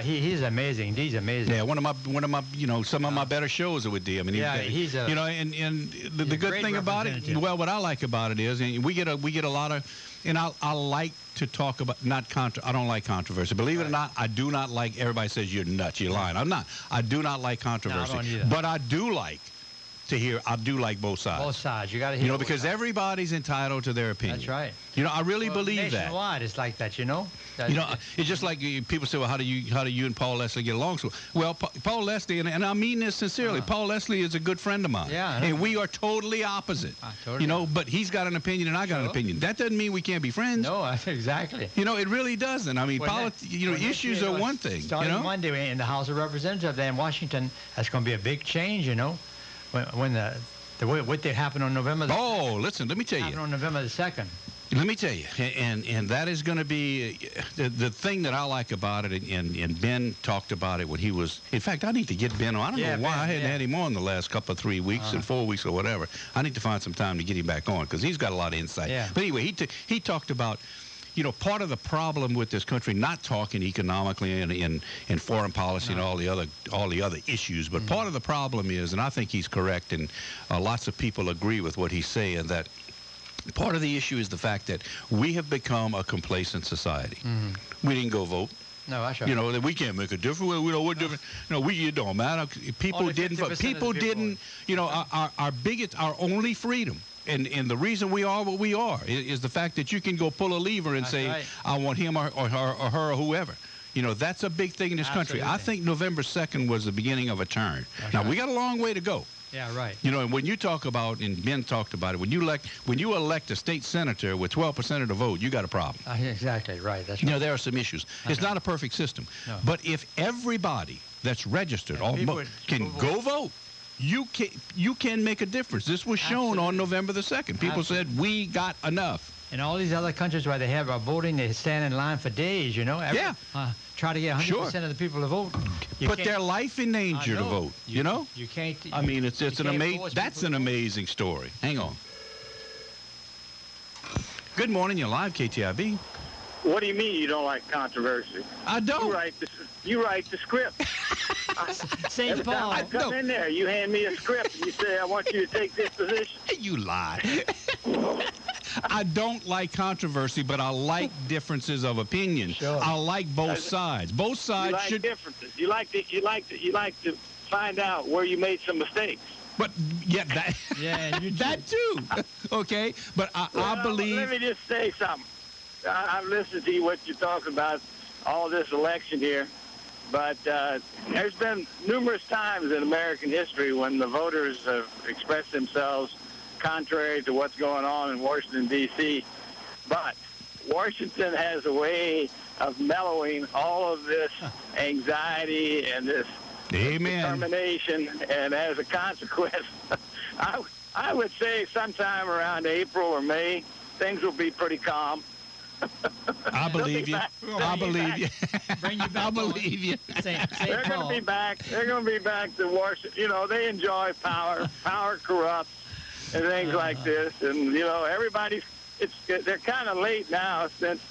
He's amazing. Dee's amazing. Yeah, one of my, some of my better shows are with D. I mean, he's a, and the good thing about it, well, what I like about it is, and we get a lot of, and I like to talk about I don't like controversy. Believe it or not, I do not like. Everybody says you're nuts, you're lying. I'm not. I do not like controversy. No, I don't either. But I do like to hear. I do like both sides. Both sides. You got to hear. Because everybody's entitled to their opinion. That's right. I really believe that. Nationwide, it's like that. It's just like people say, well, how do you and Paul Leslie get along? So, well, Paul Leslie, and I mean this sincerely, Paul Leslie is a good friend of mine. Yeah. And we are totally opposite. Totally. But he's got an opinion and I got an opinion. That doesn't mean we can't be friends. No, exactly. It really doesn't. I mean, issues are one thing. Starting Monday in the House of Representatives there in Washington, that's going to be a big change, when what did happen on November the 2nd. Listen, let me tell you. Happened on November the 2nd. Let me tell you, and that is going to be the thing that I like about it, and Ben talked about it when he was, in fact, I need to get Ben on. I don't know why I hadn't had him on the last couple of 3 weeks and 4 weeks or whatever. I need to find some time to get him back on because he's got a lot of insight. Yeah. But anyway, he talked about, part of the problem with this country not talking economically and in foreign policy and all the other issues, but part of the problem is, and I think he's correct, and lots of people agree with what he's saying, that part of the issue is the fact that we have become a complacent society. We didn't go vote. No, that's right. That we can't make a difference. What difference? It don't matter. People didn't vote. People didn't. Our only freedom. And the reason we are what we are is the fact that you can go pull a lever and say, I want him or her or whoever. That's a big thing in this country. I think November 2nd was the beginning of a turn. Now, we got a long way to go. Yeah, right. And when you talk about, and Ben talked about it, when you elect a state senator with 12% of the vote, you got a problem. Exactly, right. That's right. There are some issues. It's not a perfect system. No. But if everybody that's registered can go vote, you can make a difference. This was shown on November the 2nd. People said, we got enough. In all these other countries where they have voting, they stand in line for days, try to get 100% of the people to vote. Put their life in danger to vote, You can't. I mean, it's that's an amazing story. Hang on. Good morning. You're live, KTIB. What do you mean you don't like controversy? I don't. You write the script. St. Paul. I come in there, you hand me a script, and you say, I want you to take this position. You lie. I don't like controversy, but I like differences of opinion. Sure. I like both sides. Both sides should. Differences. You like to find out where you made some mistakes. But that too. Okay, but I believe. Let me just say something. I've listened to what you're talking about, all this election here, but there's been numerous times in American history when the voters have expressed themselves contrary to what's going on in Washington, D.C., but Washington has a way of mellowing all of this anxiety and this determination, and as a consequence, I would say sometime around April or May, things will be pretty calm. I believe you. I believe you. Bring you back. I believe you. They're going to be back. They're going to be back to Washington. You know, they enjoy power. Power corrupts and things like this. And, you know, they're kind of late now since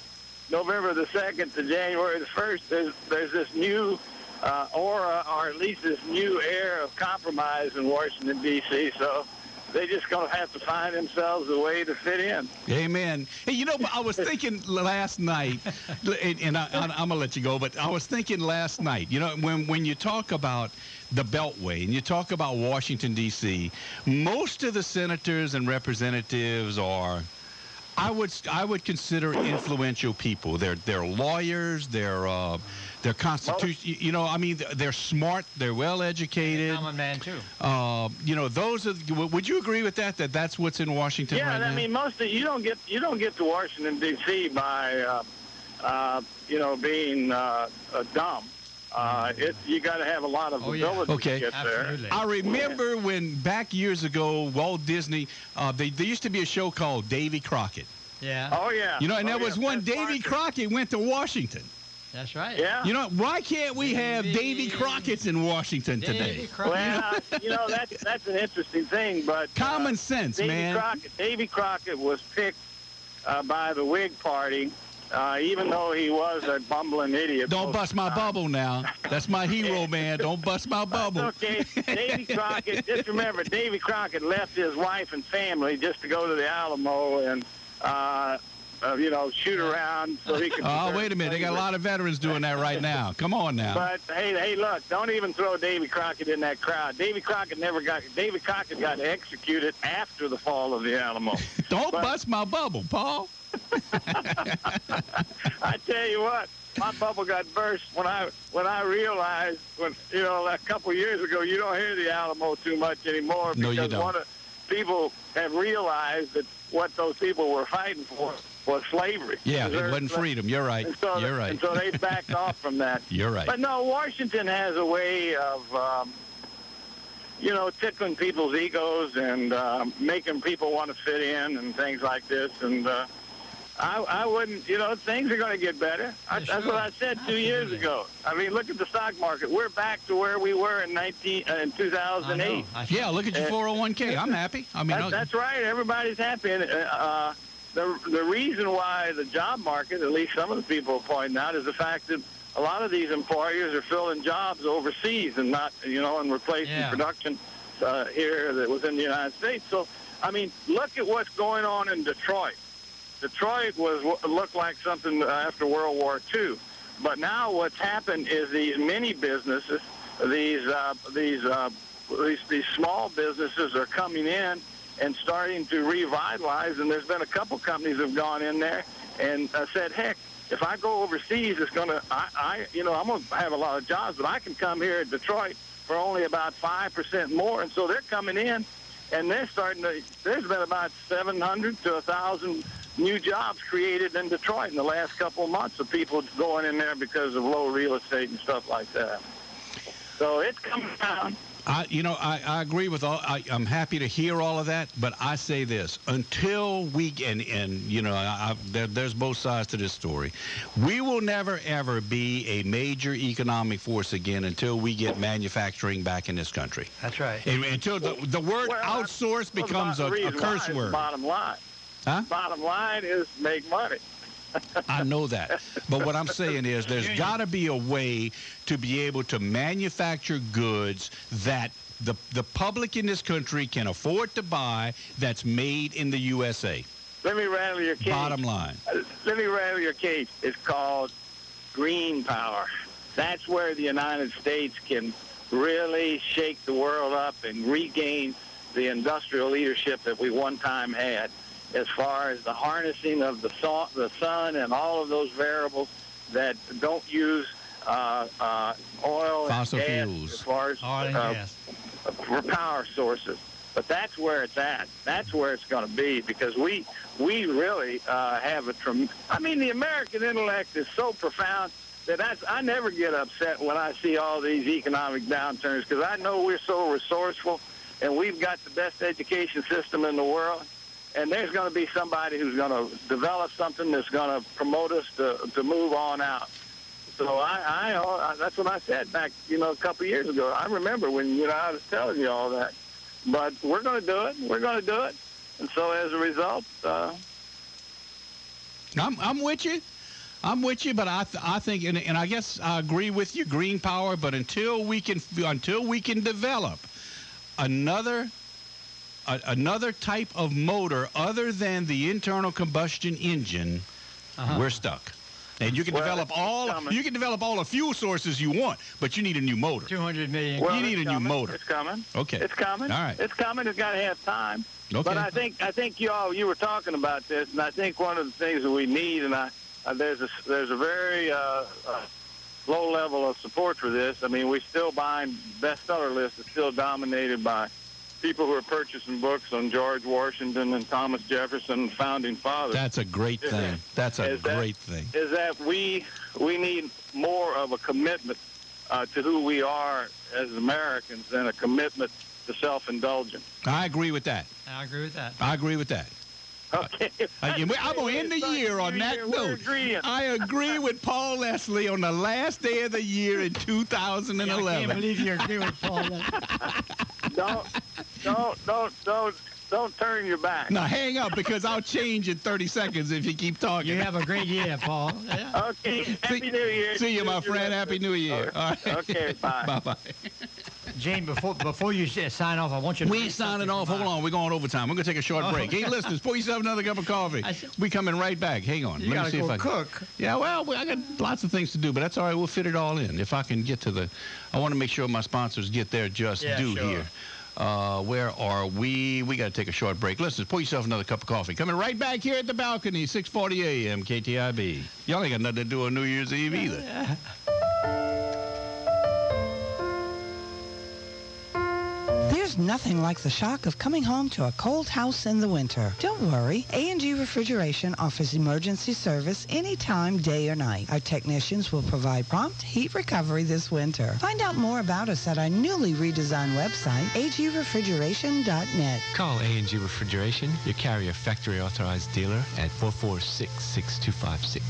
November the 2nd to January the 1st. There's this new aura, or at least this new air of compromise in Washington, D.C., so they're just going to have to find themselves a way to fit in. Amen. Hey, you know, I was thinking last night, and I'm going to let you go, but I was thinking last night, you know, when you talk about the Beltway and you talk about Washington, D.C., most of the senators and representatives are, I would consider influential people. They're lawyers. They're constitution. You know, I mean, they're smart. They're well educated. Common man too. You know, those are. Would you agree with that? That's what's in Washington right now? Yeah, I mean, you don't get to Washington D.C. by being dumb. You got to have a lot of ability to get there. I remember when back years ago, Walt Disney, there used to be a show called Davy Crockett. Yeah. Oh, yeah. You know, and there was one, Davy Crockett went to Washington. That's right. Yeah. You know, why can't we have Davy Crockett's in Washington today? Well, you know, that's an interesting thing, but common sense, man. Davy Crockett was picked by the Whig Party. Even though he was a bumbling idiot. Don't bust my bubble now. That's my hero, man. Don't bust my bubble. Okay. Davy Crockett, just remember, Davy Crockett left his wife and family just to go to the Alamo and, shoot around so he could... Oh, wait a minute. They got a lot of veterans doing that right now. Come on now. But, hey, look, don't even throw Davy Crockett in that crowd. Davy Crockett got executed after the fall of the Alamo. Don't bust my bubble, Paul. I tell you what, my bubble got burst when I realized a couple years ago, you don't hear the Alamo too much anymore because you don't. People have realized that what those people were fighting for was slavery. Yeah, it wasn't freedom. You're right. You're right. And so they backed off from that. You're right. But no, Washington has a way of tickling people's egos and making people want to fit in and things like this. And I wouldn't, things are going to get better. That's what I said 2 years ago. I mean, look at the stock market. We're back to where we were in 2008. Yeah, look at your 401k. I'm happy. I mean, that's right. Everybody's happy. And, the reason why the job market, at least some of the people are pointing out, is the fact that a lot of these employers are filling jobs overseas and not, and replacing production here that was in the United States. So, I mean, look at what's going on in Detroit. Detroit looked like something after World War II, but now what's happened is these mini businesses, these small businesses are coming in and starting to revitalize. And there's been a couple companies that have gone in there and said, heck, if I go overseas, it's gonna, I'm gonna have a lot of jobs, but I can come here in Detroit for only about 5% more. And so they're coming in, and they're starting to. There's been about 700 to 1,000 new jobs created in Detroit in the last couple of months of people going in there because of low real estate and stuff like that. So it's coming down. I agree with all. I'm happy to hear all of that, but I say this: until we there's both sides to this story. We will never ever be a major economic force again until we get manufacturing back in this country. That's right. And until the word outsource becomes a curse word. Bottom line. Huh? Bottom line is make money. I know that. But what I'm saying is there's got to be a way to be able to manufacture goods that the public in this country can afford to buy that's made in the USA. Let me rattle your cage. Bottom line. Let me rattle your cage. It's called green power. That's where the United States can really shake the world up and regain the industrial leadership that we one time had, as far as the harnessing of the sun and all of those variables that don't use oil fossil and gas fuels, as far as for power sources. But that's where it's at. That's where it's going to be, because we really have a I mean, the American intellect is so profound that I never get upset when I see all these economic downturns, because I know we're so resourceful and we've got the best education system in the world. And there's going to be somebody who's going to develop something that's going to promote us to move on out. So that's what I said back, a couple of years ago. I remember when, I was telling you all that. But we're going to do it. We're going to do it. And so as a result, I'm with you. I'm with you, but I think, and I guess I agree with you, green power. But until we can develop another type of motor other than the internal combustion engine, we're stuck. And you can develop all the fuel sources you want, but you need a new motor. 200 million. Well, you need a new motor. It's coming. Okay. It's coming. All right. It's coming. It's got to have time. Okay. But I think you were talking about this, and I think one of the things that we need, and there's a very low level of support for this. I mean, we still buying bestseller lists. It's still dominated by people who are purchasing books on George Washington and Thomas Jefferson, founding fathers. That's a great thing. That's a great thing. Is that we need more of a commitment to who we are as Americans than a commitment to self-indulgence. I agree with that. I agree with that. I agree with that. Okay. I'm going to end the year on that note. I agree with Paul Leslie on the last day of the year in 2011. I can't believe you agree with Paul Leslie. Don't turn your back. Now hang up, because I'll change in 30 seconds if you keep talking. You have a great year, Paul. Okay. Happy New Year. See you, my friend. Happy New Year. All right. Okay. Bye. Bye-bye. Jane, before you sign off, I want you to... We ain't signing off. Hold on. We're going overtime. We're going to take a short break. Hey, listeners, pour yourself another cup of coffee. We coming right back. Hang on. You got to go cook. Yeah, well, I got lots of things to do, but that's all right. We'll fit it all in. If I can get to I want to make sure my sponsors get their just due here. Where are we? We got to take a short break. Listeners, pour yourself another cup of coffee. Coming right back here at the balcony, 640 AM, KTIB. Y'all ain't got nothing to do on New Year's Eve either. There's nothing like the shock of coming home to a cold house in the winter. Don't worry. A&G Refrigeration offers emergency service anytime, day or night. Our technicians will provide prompt heat recovery this winter. Find out more about us at our newly redesigned website, agrefrigeration.net. Call A&G Refrigeration, your Carrier factory authorized dealer, at 446-6256.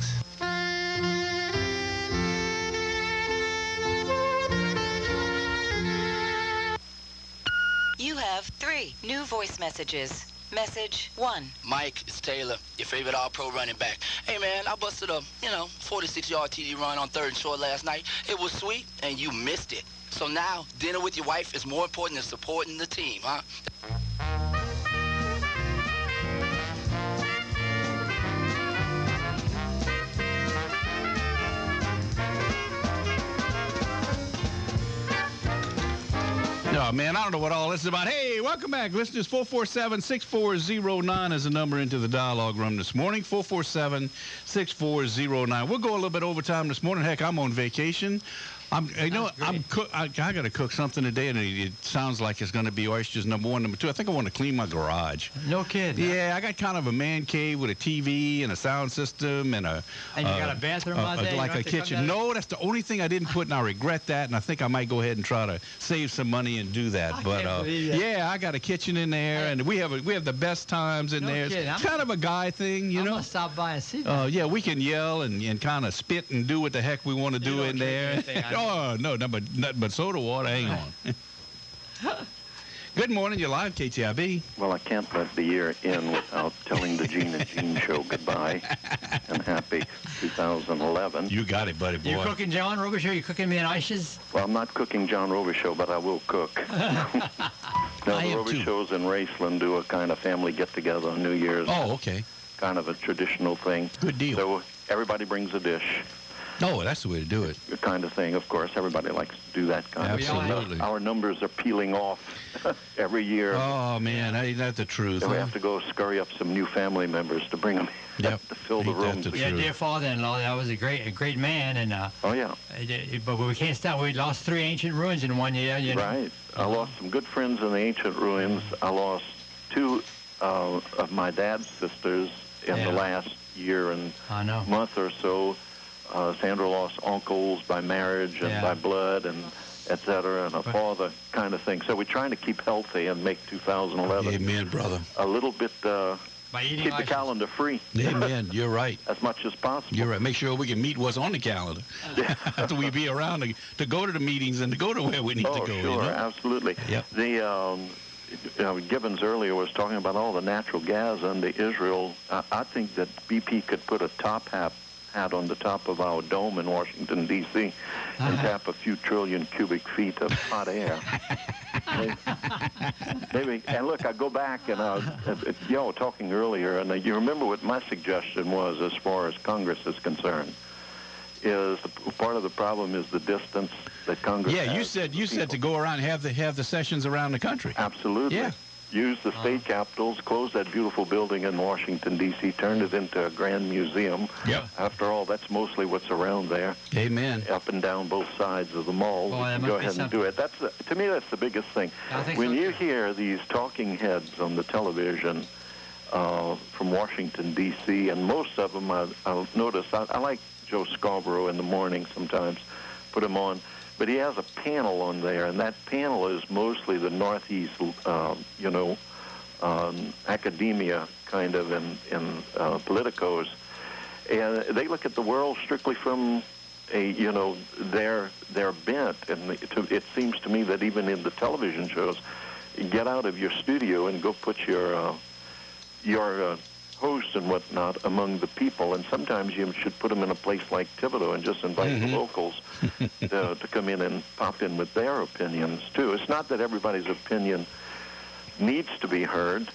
You have 3 new voice messages. Message 1. Mike, it's Taylor, your favorite All-Pro running back. Hey, man, I busted a, 46-yard TD run on 3rd and short last night. It was sweet, and you missed it. So now, dinner with your wife is more important than supporting the team, huh? Oh, man, I don't know what all this is about. Hey, welcome back, listeners. 447-6409 is the number into the dialogue room this morning. 447-6409. We'll go a little bit overtime this morning. Heck, I'm on vacation. I got to cook something today, and it sounds like it's going to be oysters, number 1. Number 2, I think I want to clean my garage. No kidding. Yeah, I got kind of a man cave with a TV and a sound system and you got a bathroom out there? Like a kitchen. No, that's the only thing I didn't put, and I regret that, and I think I might go ahead and try to save some money and do that. Yeah, I got a kitchen in there, and we have the best times in there. Kidding. It's kind of a guy thing, you know. I'm going to stop by and see that. Yeah, we can yell and kind of spit and do what the heck we want to do in there. Oh, no, nothing but soda water. Hang on. Good morning. You're live, KTIB. Well, I can't let the year end without telling the Gene and Gene show goodbye and happy 2011. You got it, buddy boy. You cooking John Robichaux? You cooking me an ices? Well, I'm not cooking John Robichaux, but I will cook. The Robichaux's in Raceland do a kind of family get-together on New Year's. Oh, okay. Kind of a traditional thing. Good deal. So everybody brings a dish. Oh, that's the way to do it. Kind of thing. Of course, everybody likes to do that kind of thing. Absolutely. Our numbers are peeling off every year. Oh, man, ain't that the truth? And we have to go scurry up some new family members to bring them to fill the rooms. Yeah, dear father-in-law, that was a great man, and oh yeah. But we can't stop. We lost 3 ancient ruins in 1 year. You know? Right. I lost some good friends in the ancient ruins. I lost 2 of my dad's sisters in the last year and month or so. Sandra lost uncles by marriage and by blood and et cetera, and a father kind of thing. So we're trying to keep healthy and make 2011 Amen, brother. a little bit, keep the calendar free. Amen, you're right. As much as possible. You're right. Make sure we can meet what's on the calendar. After we be around to go to the meetings and to go to where we need to go. Sure, you know? absolutely. Yep. The Gibbons earlier was talking about all the natural gas under Israel. I think that BP could put a top hat on the top of our dome in Washington, D.C., and tap a few trillion cubic feet of hot air. Maybe. And look, I go back and talking earlier, and you remember what my suggestion was as far as Congress is concerned. Part of the problem is the distance that Congress has. Yeah, you said to go around and have the sessions around the country. Absolutely. Yeah. Use the state capitals, close that beautiful building in Washington, D.C., turn it into a grand museum. Yep. After all, that's mostly what's around there. Amen. Up and down both sides of the mall. Go ahead and do it. To me, that's the biggest thing. When you hear these talking heads on the television from Washington, D.C., and most of them, I'll notice, I like Joe Scarborough in the morning sometimes, put him on. But he has a panel on there, and that panel is mostly the Northeast, academia kind of in politicos. And they look at the world strictly from their bent. And it seems to me that even in the television shows, you get out of your studio and go put your host and whatnot among the people, and sometimes you should put them in a place like Thibodaux and just invite the locals to come in and pop in with their opinions too. It's not that everybody's opinion needs to be heard,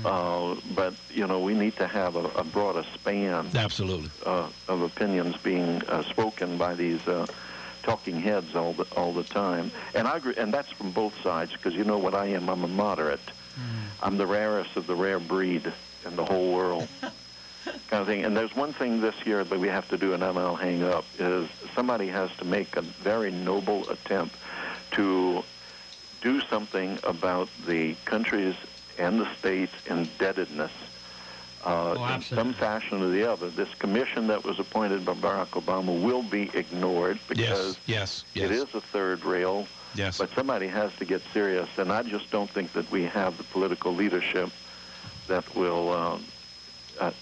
but we need to have a broader span. Absolutely. Of opinions being spoken by these talking heads all the time. And I agree, and that's from both sides, because you know what I am. I'm a moderate. I'm the rarest of the rare breed in the whole world, kind of thing. And there's one thing this year that we have to do, and then I'll hang up, is somebody has to make a very noble attempt to do something about the country's and the state's indebtedness in some fashion or the other. This commission that was appointed by Barack Obama will be ignored because yes. It is a third rail. Yes. But somebody has to get serious, and I just don't think that we have the political leadership that will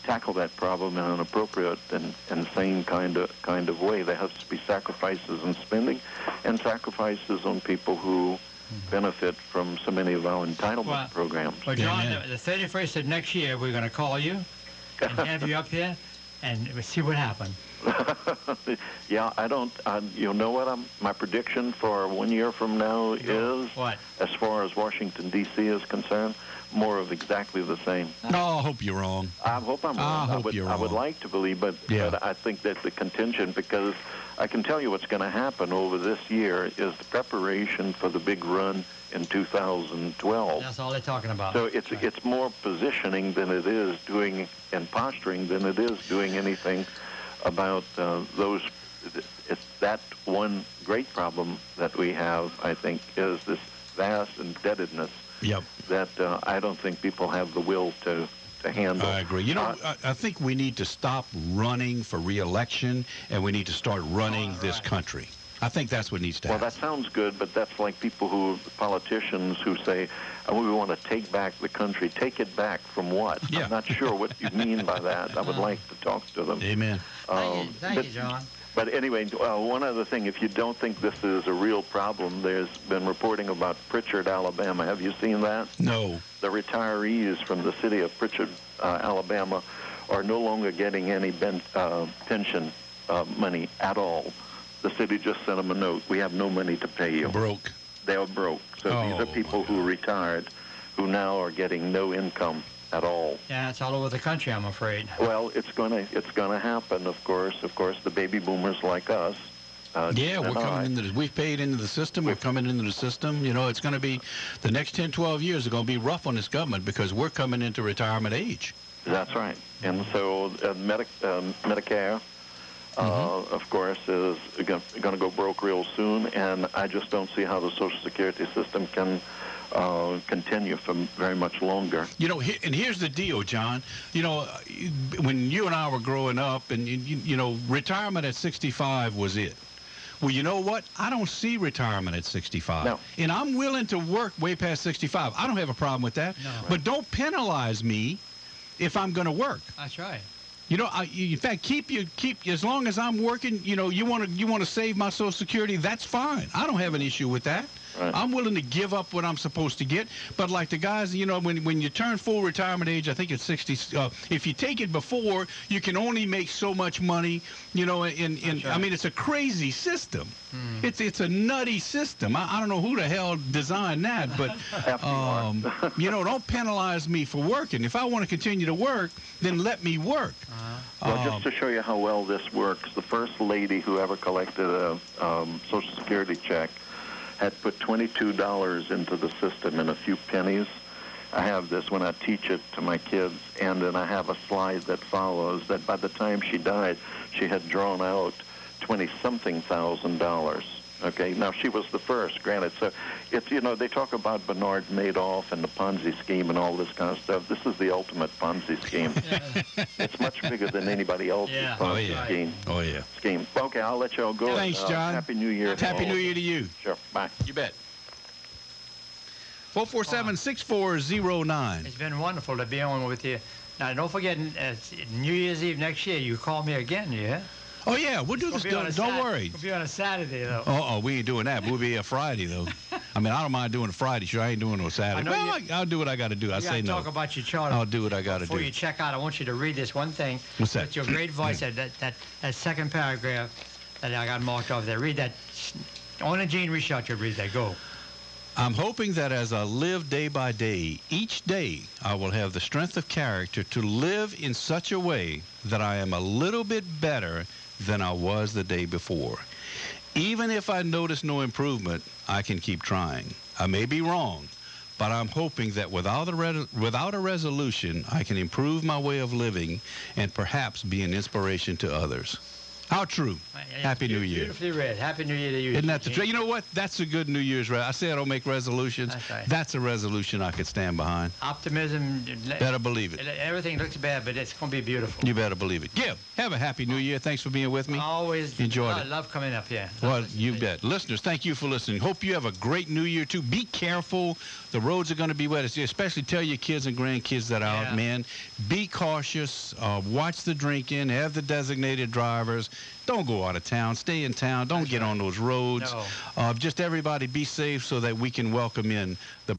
tackle that problem in an appropriate and sane kind of way. There has to be sacrifices in spending and sacrifices on people who benefit from so many of our entitlement programs. Well, John, the 31st of next year, we're going to call you and have you up here, and we'll see what happens. Yeah, you know what my prediction for 1 year from now is, what? As far as Washington, D.C. is concerned, more of exactly the same. No, I hope you're wrong. I hope I'm wrong. I would like to believe, but I think that the contingent, because I can tell you what's going to happen over this year is the preparation for the big run in 2012. That's all they're talking about. So it's more positioning than it is doing and posturing than it is doing anything about it's that one great problem that we have, I think, is this vast indebtedness that I don't think people have the will to handle. I agree. I think we need to stop running for re-election, and we need to start running this country. I think that's what needs to happen. Well, that sounds good, but that's like politicians who say, we want to take back the country. Take it back from what? I'm not sure what you mean by that. I would like to talk to them. Amen. Thank you, John. But anyway, one other thing, if you don't think this is a real problem, there's been reporting about Pritchard, Alabama. Have you seen that? No. The retirees from the city of Pritchard, Alabama, are no longer getting any pension money at all. The city just sent them a note. We have no money to pay you. Broke. They are broke. So these are people who retired, who now are getting no income at all. Yeah, it's all over the country, I'm afraid. Well, it's gonna happen, of course. Of course, the baby boomers like us. Yeah, we're coming into this. We've paid into the system. We're coming into the system. You know, it's going to be, the next 10, 12 years are going to be rough on this government because we're coming into retirement age. That's right. And so Medicare, of course, is going to go broke real soon, and I just don't see how the Social Security system can continue for very much longer. You know, and here's the deal, John. You know, when you and I were growing up, and, you know, retirement at 65 was it. Well, you know what? I don't see retirement at 65. No. And I'm willing to work way past 65. I don't have a problem with that. No. But don't penalize me if I'm going to work. That's right. You know, in fact, keep as long as I'm working. You know, you want to save my Social Security. That's fine. I don't have an issue with that. Right. I'm willing to give up what I'm supposed to get. But like the guys, you know, when you turn full retirement age, I think it's 60. If you take it before, you can only make so much money. You know, right. I mean, it's a crazy system. It's a nutty system. I don't know who the hell designed that, but you know, don't penalize me for working. If I want to continue to work, then let me work. Well, just to show you how well this works, the first lady who ever collected a Social Security check had put $22 into the system and a few pennies. I have this when I teach it to my kids, and then I have a slide that follows that by the time she died, she had drawn out $20-something thousand. Okay, now she was the first, granted. So it's, you know, they talk about Bernard Madoff and the Ponzi scheme and all this kind of stuff. This is the ultimate Ponzi scheme. It's much bigger than anybody else's Ponzi scheme. Oh, yeah. Scheme. Okay, I'll let y'all go. Thanks, John. Happy New Year. Happy New Year to you. Sure. Bye. You bet. 447-6409. It's been wonderful to be on with you. Now, don't forget, New Year's Eve next year, you call me again, yeah? Oh, yeah, we'll do this. Don't worry. We'll be on a Saturday, though. Oh, we ain't doing that. We'll be a Friday, though. I mean, I don't mind doing a Friday. Sure, I ain't doing no Saturday. Well, I'll do what I got to do. I say no. Talk about your charter. I'll do what I got to do. Before you check out, I want you to read this one thing. What's that? With your great voice, that second paragraph that I got marked off there. Read that. Only Gene Richard should read that. Go. I'm hoping that as I live day by day, each day I will have the strength of character to live in such a way that I am a little bit better than I was the day before. Even if I notice no improvement, I can keep trying. I may be wrong, but I'm hoping that without a resolution, I can improve my way of living and perhaps be an inspiration to others. How true. Happy New Year. Beautifully read. Happy New Year to you. Isn't that the truth? You know what? That's a good New Year's resolution. I say I don't make resolutions. That's right. That's a resolution I could stand behind. Optimism. Better believe it. Everything looks bad, but it's going to be beautiful. You better believe it. Gib, have a happy New Year. Thanks for being with me. Always. Enjoyed I it. love coming up here. Well, you bet. Listeners, thank you for listening. Hope you have a great New Year, too. Be careful. The roads are going to be wet. Especially tell your kids and grandkids that are out, man. Be cautious. Watch the drinking. Have the designated drivers. Don't go out of town. Stay in town. Don't get on those roads. No. Just everybody be safe so that we can welcome in the